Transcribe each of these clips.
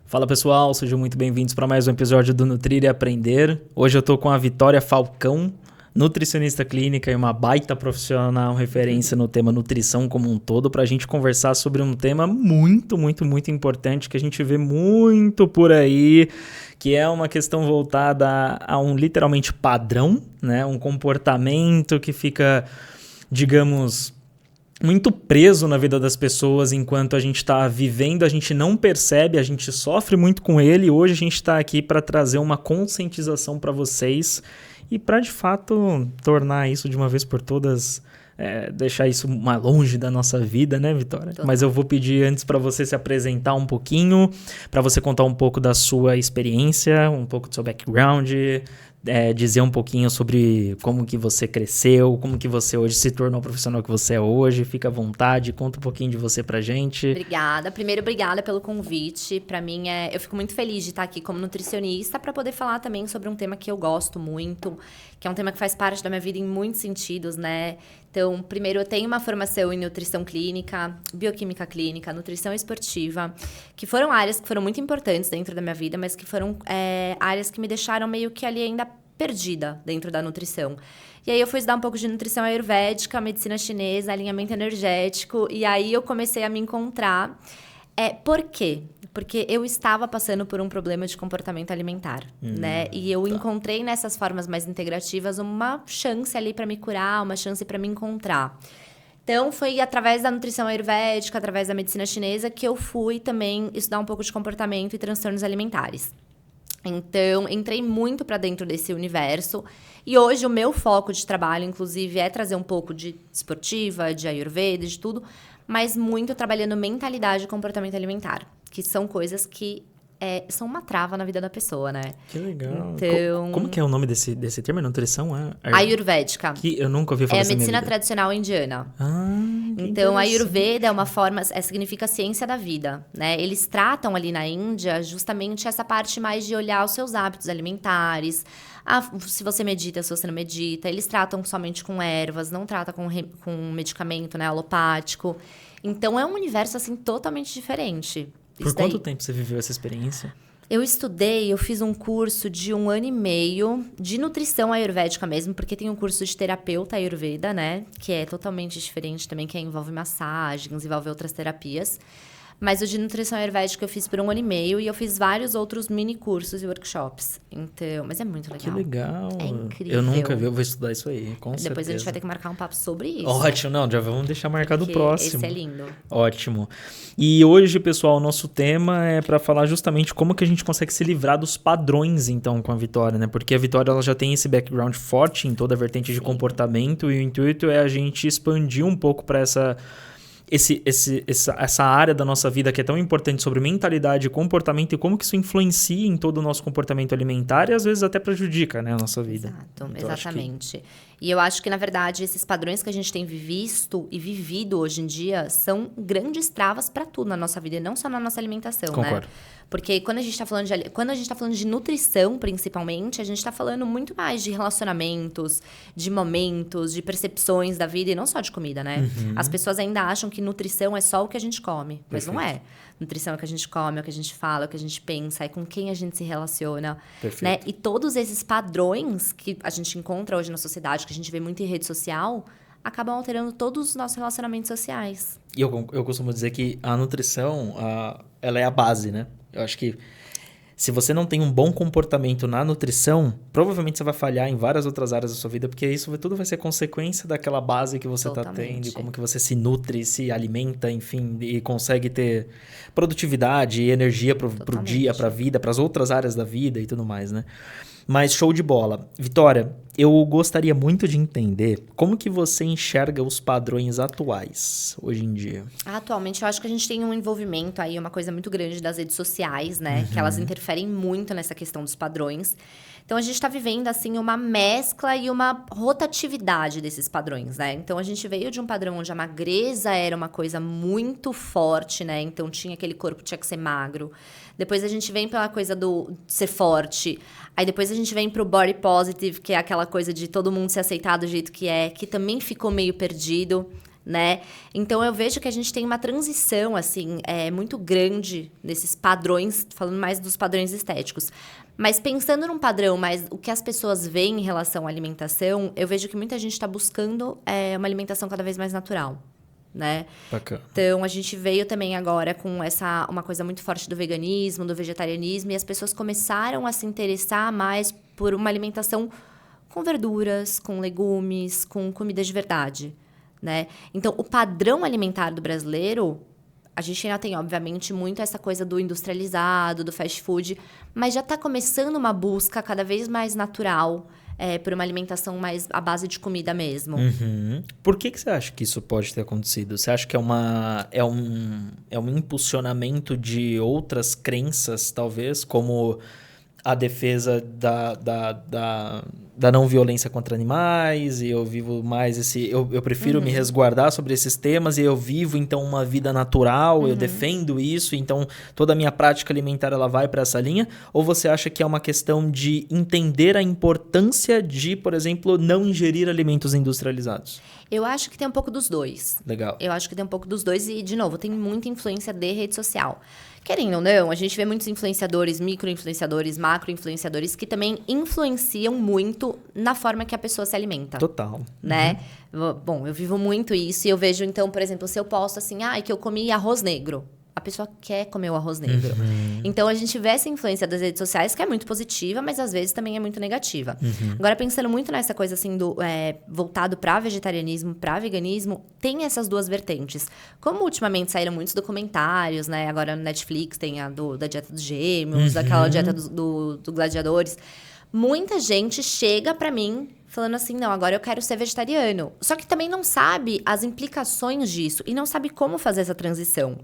Fala pessoal, sejam muito bem-vindos para mais um episódio do Nutrir e Aprender. Hoje eu tô com a Vitória Falcão, nutricionista clínica e uma baita profissional referência no tema nutrição como um todo, para a gente conversar sobre um tema muito importante que a gente vê muito por aí, que é uma questão voltada a um literalmente padrão, né? Um comportamento que fica, digamos, muito preso na vida das pessoas enquanto a gente está vivendo, a gente não percebe, a gente sofre muito com ele e hoje a gente está aqui para trazer uma conscientização para vocês e para de fato tornar isso de uma vez por todas, deixar isso mais longe da nossa vida, né, Vitória? Total. Mas eu vou pedir antes para você se apresentar um pouquinho, para você contar um pouco da sua experiência, um pouco do seu background, dizer um pouquinho sobre como que você cresceu, como que você hoje se tornou o profissional que você é hoje. Fica à vontade, conta um pouquinho de você pra gente. Obrigada. Primeiro, obrigada pelo convite. Pra mim, eu fico muito feliz de estar aqui como nutricionista para poder falar também sobre um tema que eu gosto muito, que é um tema que faz parte da minha vida em muitos sentidos, né? Então, primeiro, eu tenho uma formação em nutrição clínica, bioquímica clínica, nutrição esportiva, que foram áreas que foram muito importantes dentro da minha vida, mas que foram áreas que me deixaram meio que ali ainda perdida dentro da nutrição. E aí eu fui estudar um pouco de nutrição ayurvédica, medicina chinesa, alinhamento energético, e aí eu comecei a me encontrar. Por quê? Porque eu estava passando por um problema de comportamento alimentar, né? E eu encontrei nessas formas mais integrativas uma chance ali para me curar, uma chance para me encontrar. Então, foi através da nutrição ayurvédica, através da medicina chinesa, que eu fui também estudar um pouco de comportamento e transtornos alimentares. Então, entrei muito para dentro desse universo. E hoje o meu foco de trabalho, inclusive, é trazer um pouco de esportiva, de ayurveda, de tudo, mas muito trabalhando mentalidade e comportamento alimentar, que são coisas que são uma trava na vida da pessoa, né? Que legal. Então, como que é o nome desse termo? Nutrição? Ayurvédica. Que eu nunca ouvi falar É a medicina tradicional indiana. Então, a Ayurveda é uma forma, significa ciência da vida, né? Eles tratam ali na Índia justamente essa parte mais de olhar os seus hábitos alimentares, se você medita, se você não medita. Eles tratam somente com ervas, não tratam com medicamento, né, alopático. Então, é um universo, assim, totalmente diferente. Por quanto tempo você viveu essa experiência? Eu fiz um curso de 1 ano e meio de nutrição ayurvédica mesmo, porque tem um curso de terapeuta ayurveda, né? Que é totalmente diferente também, que envolve massagens, envolve outras terapias. Mas o de nutrição ayurvédica eu fiz por 1 ano e meio e eu fiz vários outros mini cursos e workshops. Então, mas é muito legal. Que legal. É incrível. Eu nunca vi, eu vou estudar isso aí, com certeza. Depois a gente vai ter que marcar um papo sobre isso. Ótimo, não, já vamos deixar marcado o próximo. Esse é lindo. Ótimo. E hoje, pessoal, o nosso tema é para falar justamente como que a gente consegue se livrar dos padrões, então, com a Vitória, né? Porque a Vitória, ela já tem esse background forte em toda a vertente de comportamento e o intuito é a gente expandir um pouco para essa área da nossa vida que é tão importante sobre mentalidade, comportamento e como que isso influencia em todo o nosso comportamento alimentar e às vezes até prejudica, né, a nossa vida. Exato, então, exatamente. E eu acho que, na verdade, esses padrões que a gente tem visto e vivido hoje em dia são grandes travas para tudo na nossa vida e não só na nossa alimentação, Concordo. né? Porque quando a gente está falando de nutrição, principalmente, a gente está falando muito mais de relacionamentos, de momentos, de percepções da vida e não só de comida, né? As pessoas ainda acham que nutrição é só o que a gente come, mas não é. Nutrição é o que a gente come, é o que a gente fala, é o que a gente pensa, é com quem a gente se relaciona, né? E todos esses padrões que a gente encontra hoje na sociedade, que a gente vê muito em rede social, acabam alterando todos os nossos relacionamentos sociais. E eu costumo dizer que a nutrição, ela é a base, né? Eu acho que se você não tem um bom comportamento na nutrição, provavelmente você vai falhar em várias outras áreas da sua vida, porque isso tudo vai ser consequência daquela base que você está tendo, e como que você se nutre, se alimenta, enfim, e consegue ter produtividade e energia pro dia, pra vida, pras outras áreas da vida e tudo mais, né? Mas show de bola. Vitória, eu gostaria muito de entender como que você enxerga os padrões atuais hoje em dia. Atualmente, eu acho que a gente tem um envolvimento aí, uma coisa muito grande das redes sociais, né? Que elas interferem muito nessa questão dos padrões. Então, a gente está vivendo, assim, uma mescla e uma rotatividade desses padrões, né? Então, a gente veio de um padrão onde a magreza era uma coisa muito forte, né? Então, tinha aquele corpo, tinha que ser magro. Depois, a gente vem pela coisa do ser forte. Aí, depois, a gente vem pro body positive, que é aquela coisa de todo mundo se aceitar do jeito que é, que também ficou meio perdido, né? Então, eu vejo que a gente tem uma transição, assim, muito grande nesses padrões, falando mais dos padrões estéticos. Mas pensando num padrão, mas o que as pessoas veem em relação à alimentação, eu vejo que muita gente está buscando uma alimentação cada vez mais natural, né? Bacana. Então, a gente veio também agora com uma coisa muito forte do veganismo, do vegetarianismo, e as pessoas começaram a se interessar mais por uma alimentação com verduras, com legumes, com comida de verdade, né? Então, o padrão alimentar do brasileiro, a gente ainda tem, obviamente, muito essa coisa do industrializado, do fast food, mas já está começando uma busca cada vez mais natural por uma alimentação mais à base de comida mesmo. Uhum. Por que você acha que isso pode ter acontecido? Você acha que é um impulsionamento de outras crenças, talvez, como a defesa da não violência contra animais, e eu vivo mais eu prefiro me resguardar sobre esses temas, e eu vivo, então, uma vida natural, eu defendo isso, então toda a minha prática alimentar ela vai para essa linha? Ou você acha que é uma questão de entender a importância de, por exemplo, não ingerir alimentos industrializados? Eu acho que tem um pouco dos dois. Legal. Eu acho que tem um pouco dos dois e, de novo, tem muita influência de rede social. Querendo ou não, a gente vê muitos influenciadores, micro-influenciadores, macro-influenciadores que também influenciam muito na forma que a pessoa se alimenta. Total. Né? Bom, eu vivo muito isso e eu vejo, então, por exemplo, se eu posto assim, que eu comi arroz negro. A pessoa quer comer o arroz negro. Então, a gente vê essa influência das redes sociais, que é muito positiva, mas às vezes também é muito negativa. Agora, pensando muito nessa coisa assim, voltado para vegetarianismo, para veganismo, tem essas duas vertentes. Como ultimamente saíram muitos documentários, né? Agora no Netflix tem da dieta dos gêmeos, aquela dieta do gladiadores. Muita gente chega para mim falando assim, não, agora eu quero ser vegetariano. Só que também não sabe as implicações disso e não sabe como fazer essa transição.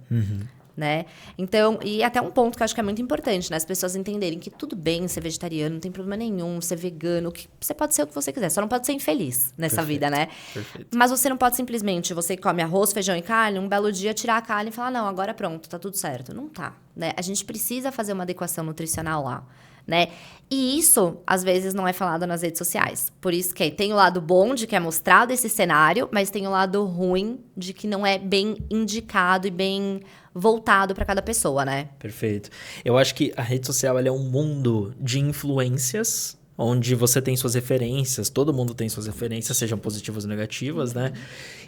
Né? Então, e até um ponto que eu acho que é muito importante, né? As pessoas entenderem que tudo bem ser vegetariano, não tem problema nenhum, ser vegano, que você pode ser o que você quiser, só não pode ser infeliz nessa vida, né? Perfeito. Mas você não pode simplesmente, você come arroz, feijão e carne, um belo dia tirar a carne e falar, não, agora pronto, tá tudo certo. Não tá, né? A gente precisa fazer uma adequação nutricional lá, né? E isso, às vezes, não é falado nas redes sociais. Por isso que tem o lado bom de que é mostrado esse cenário, mas tem o lado ruim de que não é bem indicado e bem voltado para cada pessoa, né? Perfeito. Eu acho que a rede social ela é um mundo de influências, onde você tem suas referências, todo mundo tem suas referências, sejam positivas ou negativas, né?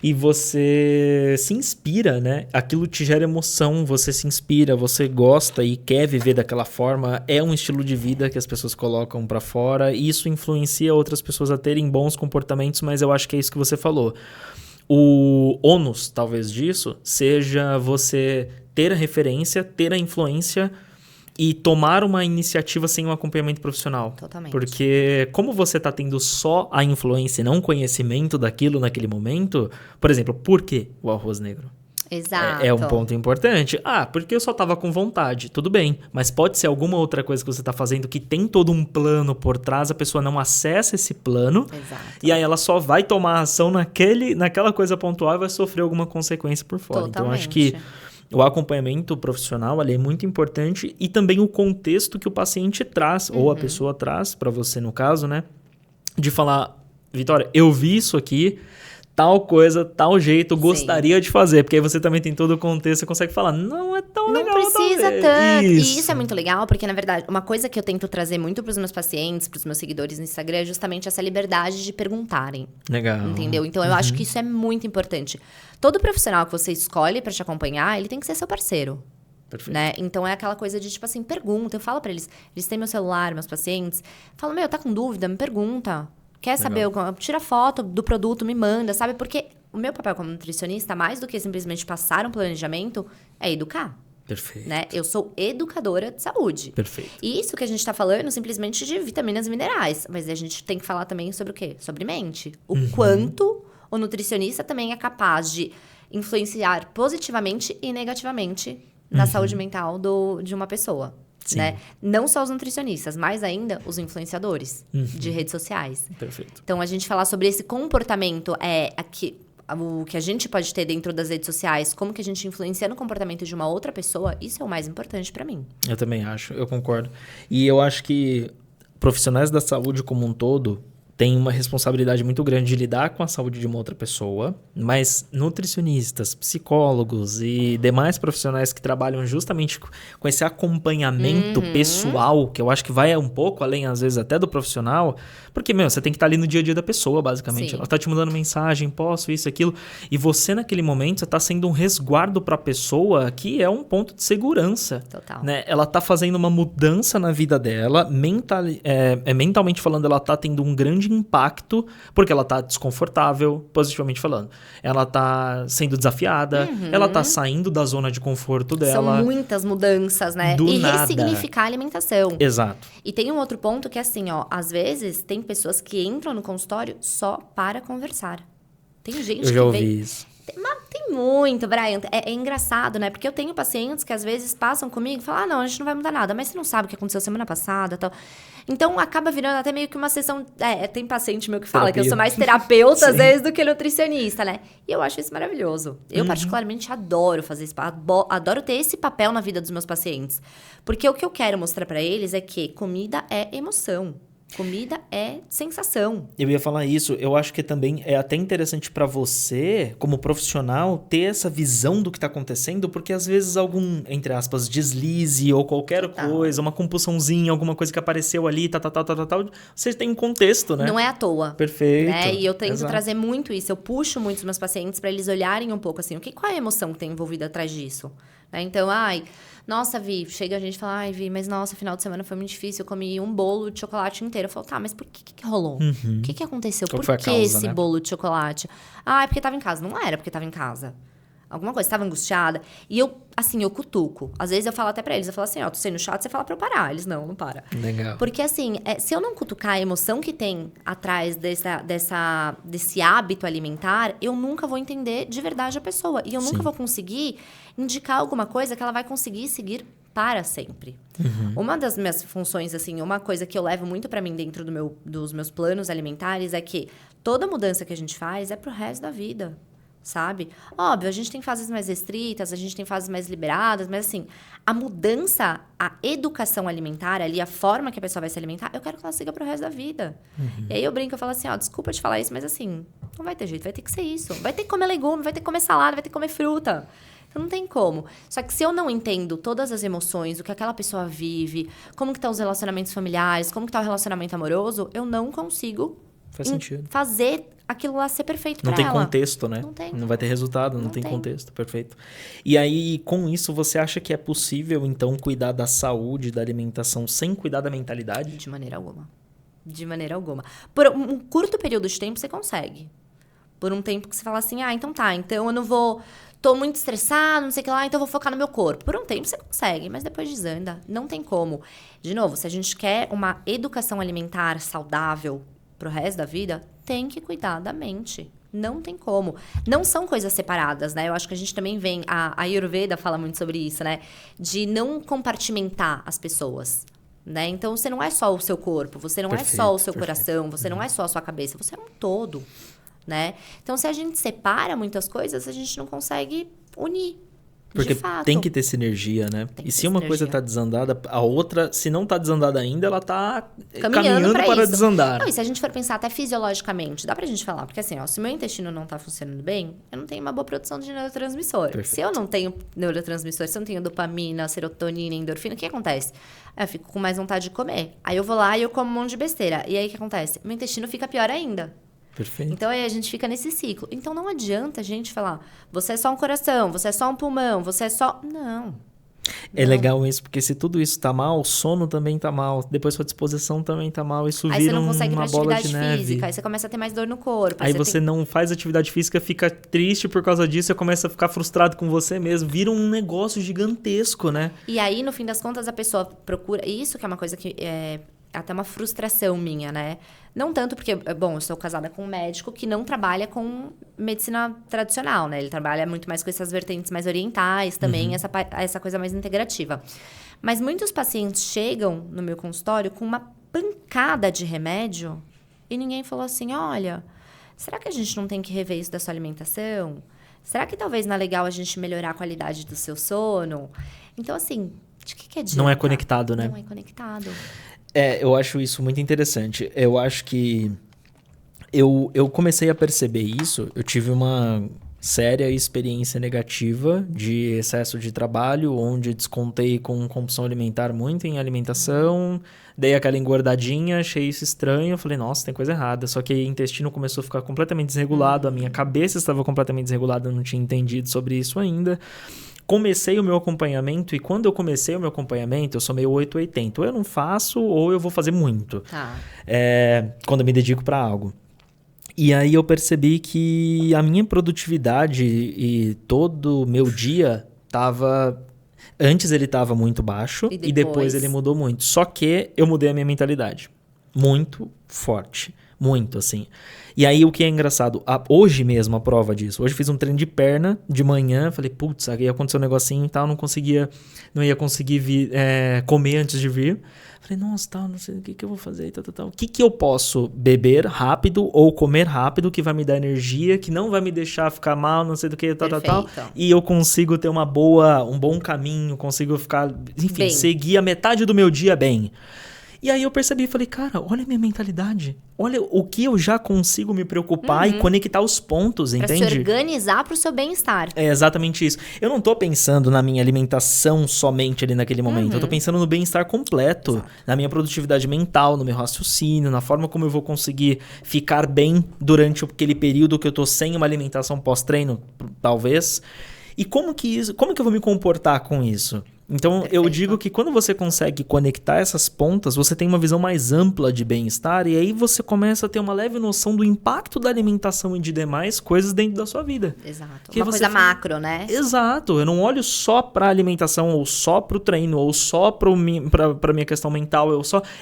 E você se inspira, né? Aquilo te gera emoção, você se inspira, você gosta e quer viver daquela forma. É um estilo de vida que as pessoas colocam pra fora e isso influencia outras pessoas a terem bons comportamentos, mas eu acho que é isso que você falou. O ônus, talvez, disso seja você ter a referência, ter a influência e tomar uma iniciativa sem um acompanhamento profissional. Totalmente. Porque como você está tendo só a influência e não conhecimento daquilo naquele momento, por exemplo, por que o arroz negro? Exato. É um ponto importante. Porque eu só estava com vontade. Tudo bem, mas pode ser alguma outra coisa que você está fazendo que tem todo um plano por trás, a pessoa não acessa esse plano. Exato. E aí ela só vai tomar ação naquela coisa pontual e vai sofrer alguma consequência por fora. Totalmente. Então, acho que o acompanhamento profissional ali é muito importante e também o contexto que o paciente traz, ou a pessoa traz, para você no caso, né? De falar, Vitória, eu vi isso aqui, tal coisa, tal jeito, gostaria de fazer. Porque aí você também tem todo o contexto, você consegue falar, não é tão legal, não precisa talvez. tanto. E isso é muito legal, porque, na verdade, uma coisa que eu tento trazer muito pros meus pacientes, pros meus seguidores no Instagram, é justamente essa liberdade de perguntarem. Legal. Entendeu? Então, eu acho que isso é muito importante. Todo profissional que você escolhe pra te acompanhar, ele tem que ser seu parceiro. Perfeito. Né? Então, é aquela coisa de, tipo assim, pergunta. Eu falo pra eles, eles têm meu celular, meus pacientes. Falo, tá com dúvida? Me pergunta. Quer saber? Tira foto do produto, me manda, sabe? Porque o meu papel como nutricionista, mais do que simplesmente passar um planejamento, é educar. Perfeito. Né? Eu sou educadora de saúde. Perfeito. E isso que a gente tá falando simplesmente de vitaminas e minerais. Mas a gente tem que falar também sobre o quê? Sobre mente. O quanto o nutricionista também é capaz de influenciar positivamente e negativamente na saúde mental de uma pessoa. Né? Não só os nutricionistas, mas ainda os influenciadores de redes sociais. Perfeito. Então, a gente falar sobre esse comportamento o que a gente pode ter dentro das redes sociais, como que a gente influencia no comportamento de uma outra pessoa, isso é o mais importante pra mim. Eu também acho, eu concordo. E eu acho que profissionais da saúde como um todo tem uma responsabilidade muito grande de lidar com a saúde de uma outra pessoa, mas nutricionistas, psicólogos e demais profissionais que trabalham justamente com esse acompanhamento pessoal, que eu acho que vai um pouco além, às vezes, até do profissional, porque, você tem que estar ali no dia a dia da pessoa, basicamente. Sim. Ela tá te mandando mensagem, posso, isso, aquilo, e você, naquele momento, você tá sendo um resguardo para a pessoa que é um ponto de segurança. Total. Né? Ela tá fazendo uma mudança na vida dela, mentalmente falando, ela tá tendo um grande impacto, porque ela tá desconfortável, positivamente falando. Ela tá sendo desafiada, ela tá saindo da zona de conforto dela. São muitas mudanças, né? Do e nada. ressignificar a alimentação. Exato. E tem um outro ponto que é assim, ó, às vezes tem pessoas que entram no consultório só para conversar. Tem gente Eu já que ouvi vem... isso. Mas tem muito, Brian. É engraçado, né? Porque eu tenho pacientes que às vezes passam comigo e falam, não, a gente não vai mudar nada. Mas você não sabe o que aconteceu semana passada e tal. Então, acaba virando até meio que uma sessão... tem paciente meu que fala que eu sou mais terapeuta, às vezes, do que nutricionista, né? E eu acho isso maravilhoso. Eu, particularmente, adoro fazer isso. Adoro ter esse papel na vida dos meus pacientes. Porque o que eu quero mostrar pra eles é que comida é emoção. Comida é sensação. Eu ia falar isso. Eu acho que também é até interessante para você, como profissional, ter essa visão do que tá acontecendo, porque às vezes algum, entre aspas, deslize ou qualquer coisa, uma compulsãozinha, alguma coisa que apareceu ali, tal, você tem um contexto, né? Não é à toa. Perfeito. Né? E eu tento trazer muito isso. Eu puxo muito os meus pacientes para eles olharem um pouco assim, qual é a emoção que tem envolvida atrás disso? Né? Então, nossa, Vi, chega a gente e fala, Vi, mas nossa, final de semana foi muito difícil, eu comi um bolo de chocolate inteiro. Eu falo, tá, mas por que rolou? O que aconteceu? Qual Por foi a que causa, esse né? bolo de chocolate? É porque tava em casa. Não era porque tava em casa. Alguma coisa, tava angustiada. E eu cutuco. Às vezes eu falo até pra eles, eu falo assim, tô sendo chato, você fala pra eu parar. Eles, não para. Legal. Porque assim, se eu não cutucar a emoção que tem atrás desse hábito alimentar, eu nunca vou entender de verdade a pessoa. E eu nunca vou conseguir indicar alguma coisa que ela vai conseguir seguir para sempre. Uma das minhas funções, assim, uma coisa que eu levo muito pra mim dentro dos meus planos alimentares é que toda mudança que a gente faz é pro resto da vida. Sabe? Óbvio, a gente tem fases mais restritas, a gente tem fases mais liberadas, mas assim, a mudança, a educação alimentar ali, a forma que a pessoa vai se alimentar, eu quero que ela siga pro resto da vida. E aí eu brinco, eu falo assim, desculpa te falar isso, mas assim, não vai ter jeito, vai ter que ser isso. Vai ter que comer legume, vai ter que comer salada, vai ter que comer fruta. Então não tem como. Só que se eu não entendo todas as emoções, o que aquela pessoa vive, como que estão os relacionamentos familiares, como que tá o relacionamento amoroso, eu não consigo Faz sentido. fazer aquilo lá ser perfeito pra ela. Não tem ela. contexto, né? Não tem. Não vai ter resultado, não tem contexto. Perfeito. E aí, com isso, você acha que é possível, então, cuidar da saúde, da alimentação, sem cuidar da mentalidade? De maneira alguma. De maneira alguma. Por um curto período de tempo, você consegue. Por um tempo que você fala assim, então tá, então eu não vou... Tô muito estressado, não sei o que lá, então eu vou focar no meu corpo. Por um tempo você consegue, mas depois desanda. Não tem como. De novo, se a gente quer uma educação alimentar saudável pro resto da vida, tem que cuidar da mente. Não tem como. Não são coisas separadas, né? Eu acho que a gente também vem... A Ayurveda fala muito sobre isso, né? De não compartimentar as pessoas. Né? Então, você não é só o seu corpo, você não é só o seu coração, você não é só a sua cabeça, você é um todo. Né? Então, se a gente separa muitas coisas, a gente não consegue unir. Porque de fato. tem que ter sinergia, né? E se uma coisa tá desandada, a outra, se não tá desandada ainda, ela tá caminhando para isso. desandar. Não, e se a gente for pensar até fisiologicamente, dá pra gente falar, porque assim, se o meu intestino não tá funcionando bem, eu não tenho uma boa produção de neurotransmissor. Perfeito. Se eu não tenho neurotransmissor, se eu não tenho dopamina, serotonina, endorfina, o que acontece? Eu fico com mais vontade de comer. Aí eu vou lá e eu como um monte de besteira. E aí o que acontece? Meu intestino fica pior ainda. Perfeito. Então, aí a gente fica nesse ciclo. Então, não adianta a gente falar, você é só um coração, você é só um pulmão, você é só... Não. É legal isso, porque se tudo isso tá mal, o sono também tá mal, depois sua disposição também tá mal, isso aí vira você não consegue uma ir bola pra de atividade neve. física, aí você começa a ter mais dor no corpo. Aí você não faz atividade física, fica triste por causa disso, você começa a ficar frustrado com você mesmo, vira um negócio gigantesco, né? E aí, no fim das contas, a pessoa procura... Isso que é uma coisa que é até uma frustração minha, né? Não tanto porque, bom, eu sou casada com um médico que não trabalha com medicina tradicional, né? Ele trabalha muito mais com essas vertentes mais orientais também, essa coisa mais integrativa. Mas muitos pacientes chegam no meu consultório com uma pancada de remédio e ninguém falou assim, olha, será que a gente não tem que rever isso da sua alimentação? Será que talvez não é legal a gente melhorar a qualidade do seu sono? Então, assim, de que adianta? Não é conectado, né? Não é conectado. Eu acho isso muito interessante. Eu acho que eu comecei a perceber isso, eu tive uma séria experiência negativa de excesso de trabalho, onde descontei com compulsão alimentar muito em alimentação, dei aquela engordadinha, achei isso estranho, falei, nossa, tem coisa errada. Só que o intestino começou a ficar completamente desregulado, a minha cabeça estava completamente desregulada, eu não tinha entendido sobre isso ainda. Comecei o meu acompanhamento, e quando eu comecei o meu acompanhamento, eu sou meio 880. Ou eu não faço, ou eu vou fazer muito. Tá. Quando eu me dedico para algo. E aí eu percebi que a minha produtividade e todo o meu dia tava... Antes ele estava muito baixo e depois ele mudou muito. Só que eu mudei a minha mentalidade. Muito forte. Muito, assim. E aí o que é engraçado, hoje mesmo a prova disso. Hoje fiz um treino de perna de manhã, falei, putz, aí aconteceu um negocinho e tal, não ia conseguir comer antes de vir. Falei, nossa, tal, não sei o que eu vou fazer, tal. O que eu posso beber rápido ou comer rápido que vai me dar energia, que não vai me deixar ficar mal, não sei do que, tal. E eu consigo ter um bom caminho, consigo ficar, enfim, bem. Seguir a metade do meu dia bem. E aí eu percebi, falei, cara, olha a minha mentalidade. Olha o que eu já consigo me preocupar e conectar os pontos, entende? Pra se organizar pro seu bem-estar. É exatamente isso. Eu não tô pensando na minha alimentação somente ali naquele momento. Eu tô pensando no bem-estar completo. Exato. Na minha produtividade mental, no meu raciocínio, na forma como eu vou conseguir ficar bem durante aquele período que eu tô sem uma alimentação pós-treino, talvez. E como que eu vou me comportar com isso? Então, perfeito. Eu digo que quando você consegue conectar essas pontas, você tem uma visão mais ampla de bem-estar e aí você começa a ter uma leve noção do impacto da alimentação e de demais coisas dentro da sua vida. Exato. Uma coisa macro, né? Exato. Eu não olho só para a alimentação ou só para o treino ou só para a minha questão mental.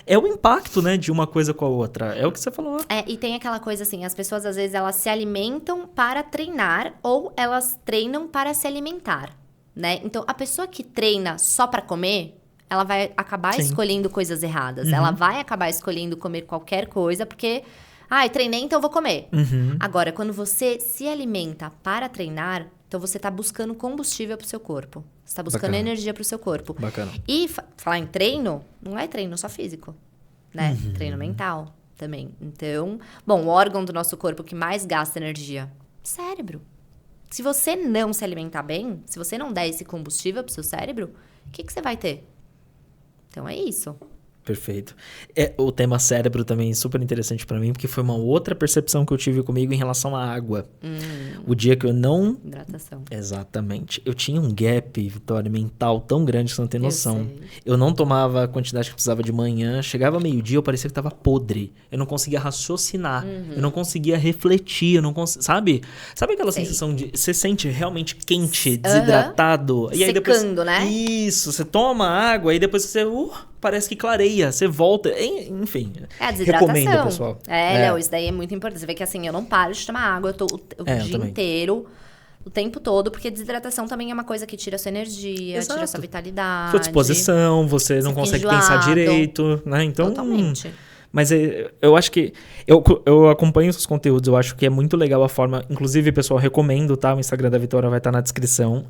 É o impacto, né, de uma coisa com a outra. É o que você falou. E tem aquela coisa assim, as pessoas às vezes elas se alimentam para treinar ou elas treinam para se alimentar. Né? Então, a pessoa que treina só pra comer, ela vai acabar escolhendo coisas erradas. Ela vai acabar escolhendo comer qualquer coisa, porque... treinei, então eu vou comer. Agora, quando você se alimenta para treinar, então você tá buscando combustível pro seu corpo. Você tá buscando energia pro seu corpo. Bacana. E falar em treino, não é treino só físico, né? Treino mental também. Então, o órgão do nosso corpo que mais gasta energia, cérebro. Se você não se alimentar bem, se você não der esse combustível pro seu cérebro, o que você vai ter? Então é isso. Perfeito. O tema cérebro também é super interessante pra mim, porque foi uma outra percepção que eu tive comigo em relação à água. O dia que eu não... Hidratação. Exatamente. Eu tinha um gap, Vitória, mental tão grande que você não tem noção. Eu não tomava a quantidade que precisava de manhã, chegava meio-dia, eu parecia que tava podre. Eu não conseguia raciocinar, eu não conseguia refletir, eu não conseguia... Sabe aquela sensação de... Você sente realmente quente, desidratado? E aí depois, secando, né? Isso, você toma água e depois você... parece que clareia, você volta, enfim. A desidratação. Recomendo, pessoal. Léo, isso daí é muito importante. Você vê que assim, eu não paro de tomar água, eu tô o dia inteiro, o tempo todo, porque desidratação também é uma coisa que tira a sua energia, tira a sua vitalidade. Sua disposição, você não consegue pensar direito, né? Então, totalmente. Mas eu acho que... Eu acompanho os conteúdos, eu acho que é muito legal a forma... Inclusive, pessoal, recomendo, tá? O Instagram da Vitória vai estar na descrição.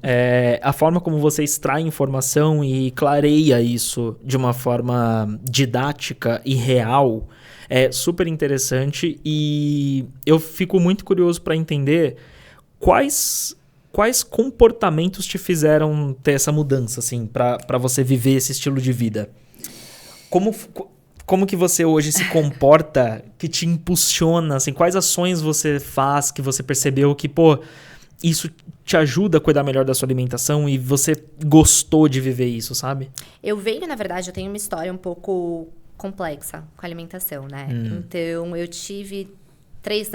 A forma como você extrai informação e clareia isso de uma forma didática e real é super interessante. E eu fico muito curioso para entender quais comportamentos te fizeram ter essa mudança, assim, para você viver esse estilo de vida. Como que você hoje se comporta que te impulsiona, assim, quais ações você faz que você percebeu que, isso te ajuda a cuidar melhor da sua alimentação e você gostou de viver isso, sabe? Eu tenho uma história um pouco complexa com a alimentação, né? Então, eu tive três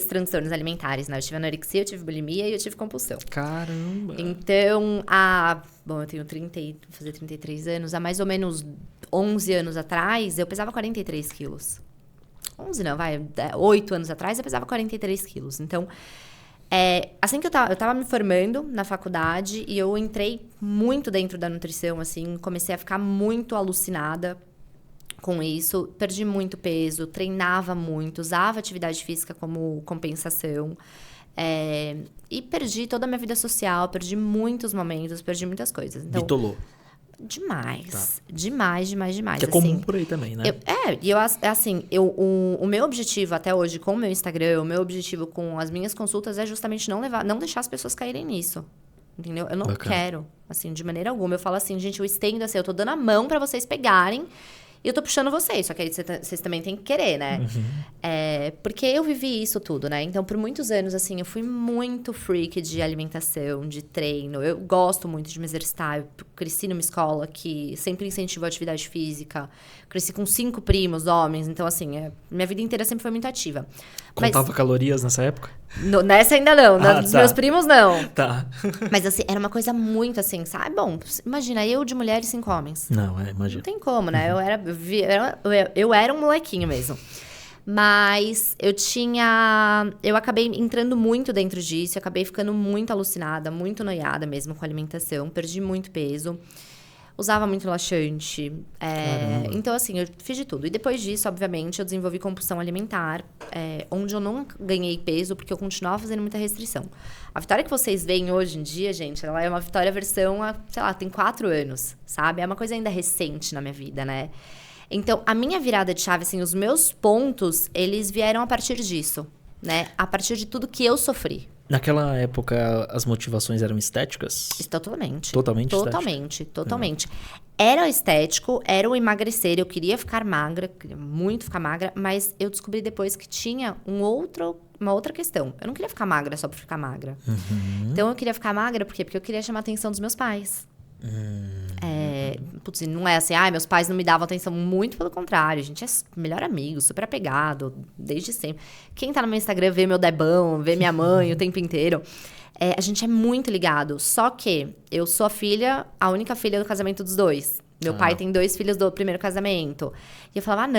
transtornos alimentares, né? Eu tive anorexia, eu tive bulimia e eu tive compulsão. Caramba! Então, eu tenho 33 anos, há mais ou menos 11 anos atrás, eu pesava 43 quilos. 11 não, 8 anos atrás eu pesava 43 quilos. Então, assim que eu tava me formando na faculdade e eu entrei muito dentro da nutrição, assim, comecei a ficar muito alucinada com isso, perdi muito peso, treinava muito, usava atividade física como compensação. E perdi toda a minha vida social, perdi muitos momentos, perdi muitas coisas. Então, bitolou. Demais. Demais, demais, demais. Que é comum por aí também, né? O meu objetivo até hoje com o meu Instagram, o meu objetivo com as minhas consultas é justamente não deixar as pessoas caírem nisso. Entendeu? Eu não quero, assim, de maneira alguma. Eu falo assim, gente, eu estendo assim, eu tô dando a mão pra vocês pegarem e eu tô puxando vocês. Só que aí vocês também têm que querer, né? Porque eu vivi isso tudo, né? Então, por muitos anos, assim, eu fui muito freak de alimentação, de treino. Eu gosto muito de me exercitar. Eu cresci numa escola que sempre incentivou a atividade física. Cresci com 5 primos, homens. Então, assim, minha vida inteira sempre foi muito ativa. Contava calorias nessa época? Nessa ainda não. Dos meus primos, não. Tá. Mas, assim, era uma coisa muito assim, sabe? Bom, imagina, eu de mulher e 5 homens. Não, imagina. Não tem como, né? Eu era um molequinho mesmo. Mas eu acabei entrando muito dentro disso, eu acabei ficando muito alucinada, muito noiada mesmo com a alimentação, perdi muito peso, usava muito laxante. Então, assim, eu fiz de tudo. E depois disso, obviamente, eu desenvolvi compulsão alimentar, onde eu não ganhei peso, porque eu continuava fazendo muita restrição. A Vitória que vocês veem hoje em dia, gente, ela é uma Vitória versão, sei lá, tem 4 anos, sabe? É uma coisa ainda recente na minha vida, né? Então, a minha virada de chave, assim, os meus pontos, eles vieram a partir disso, né? A partir de tudo que eu sofri. Naquela época, as motivações eram estéticas? Totalmente. Totalmente. Era estético, era o emagrecer. Eu queria ficar magra, queria muito ficar magra, mas eu descobri depois que tinha uma outra questão. Eu não queria ficar magra só por ficar magra. Então, eu queria ficar magra por quê? Porque eu queria chamar a atenção dos meus pais. Não é assim, meus pais não me davam atenção, muito pelo contrário, a gente é melhor amigo, super apegado, desde sempre. Quem tá no meu Instagram vê meu debão, vê minha mãe o tempo inteiro. A gente é muito ligado, só que eu sou a única filha do casamento dos dois. Meu pai tem 2 filhos do primeiro casamento. E eu falava,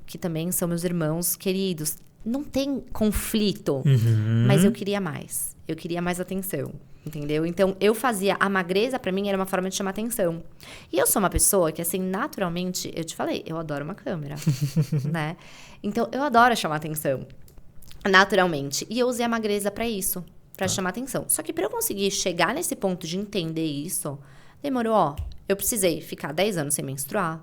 que também são meus irmãos queridos. Não tem conflito, mas eu queria mais. Eu queria mais atenção. Entendeu? Então, eu fazia... A magreza, pra mim, era uma forma de chamar atenção. E eu sou uma pessoa que, assim, naturalmente... Eu te falei, eu adoro uma câmera, né? Então, eu adoro chamar atenção. Naturalmente. E eu usei a magreza pra isso. Pra chamar atenção. Só que pra eu conseguir chegar nesse ponto de entender isso... Demorou, Eu precisei ficar 10 anos sem menstruar.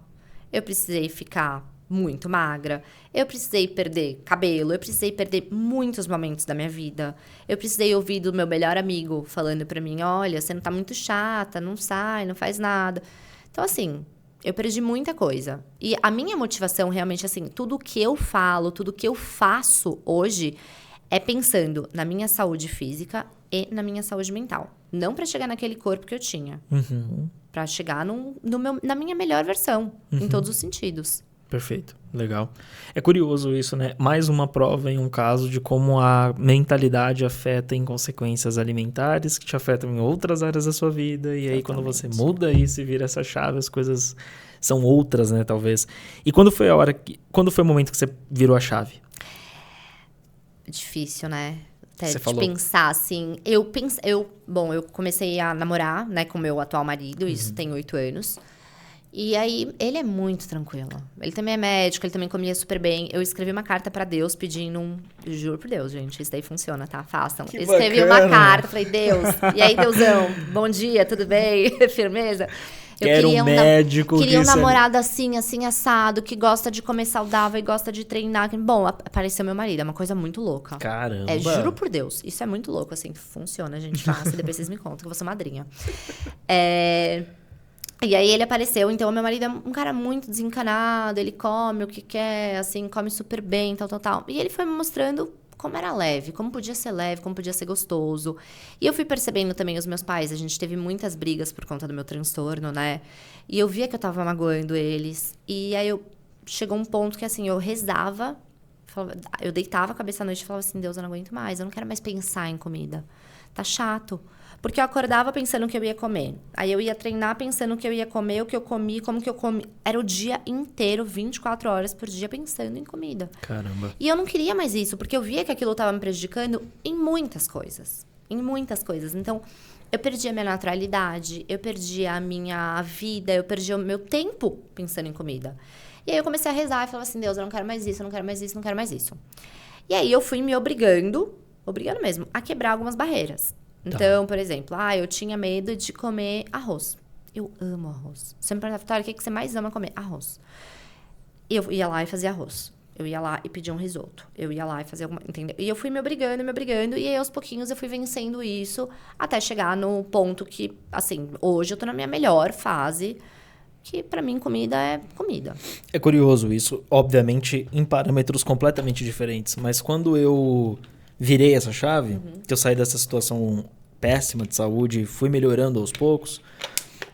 Eu precisei ficar muito magra. Eu precisei perder cabelo. Eu precisei perder muitos momentos da minha vida. Eu precisei ouvir do meu melhor amigo falando pra mim, olha, você não tá muito chata, não sai, não faz nada. Então, assim, eu perdi muita coisa. E a minha motivação, realmente, assim, tudo que eu falo, tudo que eu faço hoje é pensando na minha saúde física e na minha saúde mental. Não pra chegar naquele corpo que eu tinha. Pra chegar na minha melhor versão, em todos os sentidos. Perfeito, legal. É curioso isso, né? Mais uma prova em um caso de como a mentalidade afeta em consequências alimentares que te afetam em outras áreas da sua vida. E aí, quando você muda isso e vira essa chave, as coisas são outras, né? Talvez. E quando foi quando foi o momento que você virou a chave? Difícil, né? Até Você de falou. pensar, assim... Eu comecei a namorar, né? Com o meu atual marido. Isso tem 8 anos. E aí, ele é muito tranquilo. Ele também é médico, ele também comia super bem. Eu escrevi uma carta pra Deus pedindo Juro por Deus, gente, isso daí funciona, tá? Façam. Que Escrevi bacana. uma carta, falei, Deus, e aí, Deusão, bom dia, tudo bem? Firmeza? Quero um médico. Queria um namorado assim, assado, que gosta de comer saudável e gosta de treinar. Bom, apareceu meu marido, é uma coisa muito louca. Caramba. Juro por Deus, isso é muito louco, assim, funciona, gente, faça, depois vocês me contam que eu vou ser madrinha. E aí ele apareceu, então o meu marido é um cara muito desencanado, ele come o que quer, assim, come super bem, tal. E ele foi me mostrando como era leve, como podia ser gostoso. E eu fui percebendo também os meus pais, a gente teve muitas brigas por conta do meu transtorno, né? E eu via que eu tava magoando eles. E aí chegou um ponto que, assim, eu rezava, eu deitava a cabeça à noite e falava assim, Deus, eu não aguento mais, eu não quero mais pensar em comida. Tá chato. Porque eu acordava pensando o que eu ia comer. Aí eu ia treinar pensando o que eu ia comer, o que eu comi, como que eu comi. Era o dia inteiro, 24 horas por dia, pensando em comida. Caramba. E eu não queria mais isso, porque eu via que aquilo estava me prejudicando em muitas coisas. Então, eu perdi a minha naturalidade, eu perdi a minha vida, eu perdi o meu tempo pensando em comida. E aí eu comecei a rezar e falava assim, Deus, eu não quero mais isso, eu não quero mais isso, não quero mais isso. E aí eu fui me obrigando mesmo, a quebrar algumas barreiras. Então, por exemplo, eu tinha medo de comer arroz. Eu amo arroz. Você me pergunta, Vitória, o que você mais ama comer? Arroz. Eu ia lá e fazia arroz. Eu ia lá e pedia um risoto. Eu ia lá e fazia alguma... Entendeu? E eu fui me obrigando. E aí, aos pouquinhos, eu fui vencendo isso. Até chegar no ponto que, assim, hoje eu tô na minha melhor fase. Que, pra mim, comida é comida. É curioso isso. Obviamente, em parâmetros completamente diferentes. Mas quando eu virei essa chave, que eu saí dessa situação péssima de saúde e fui melhorando aos poucos,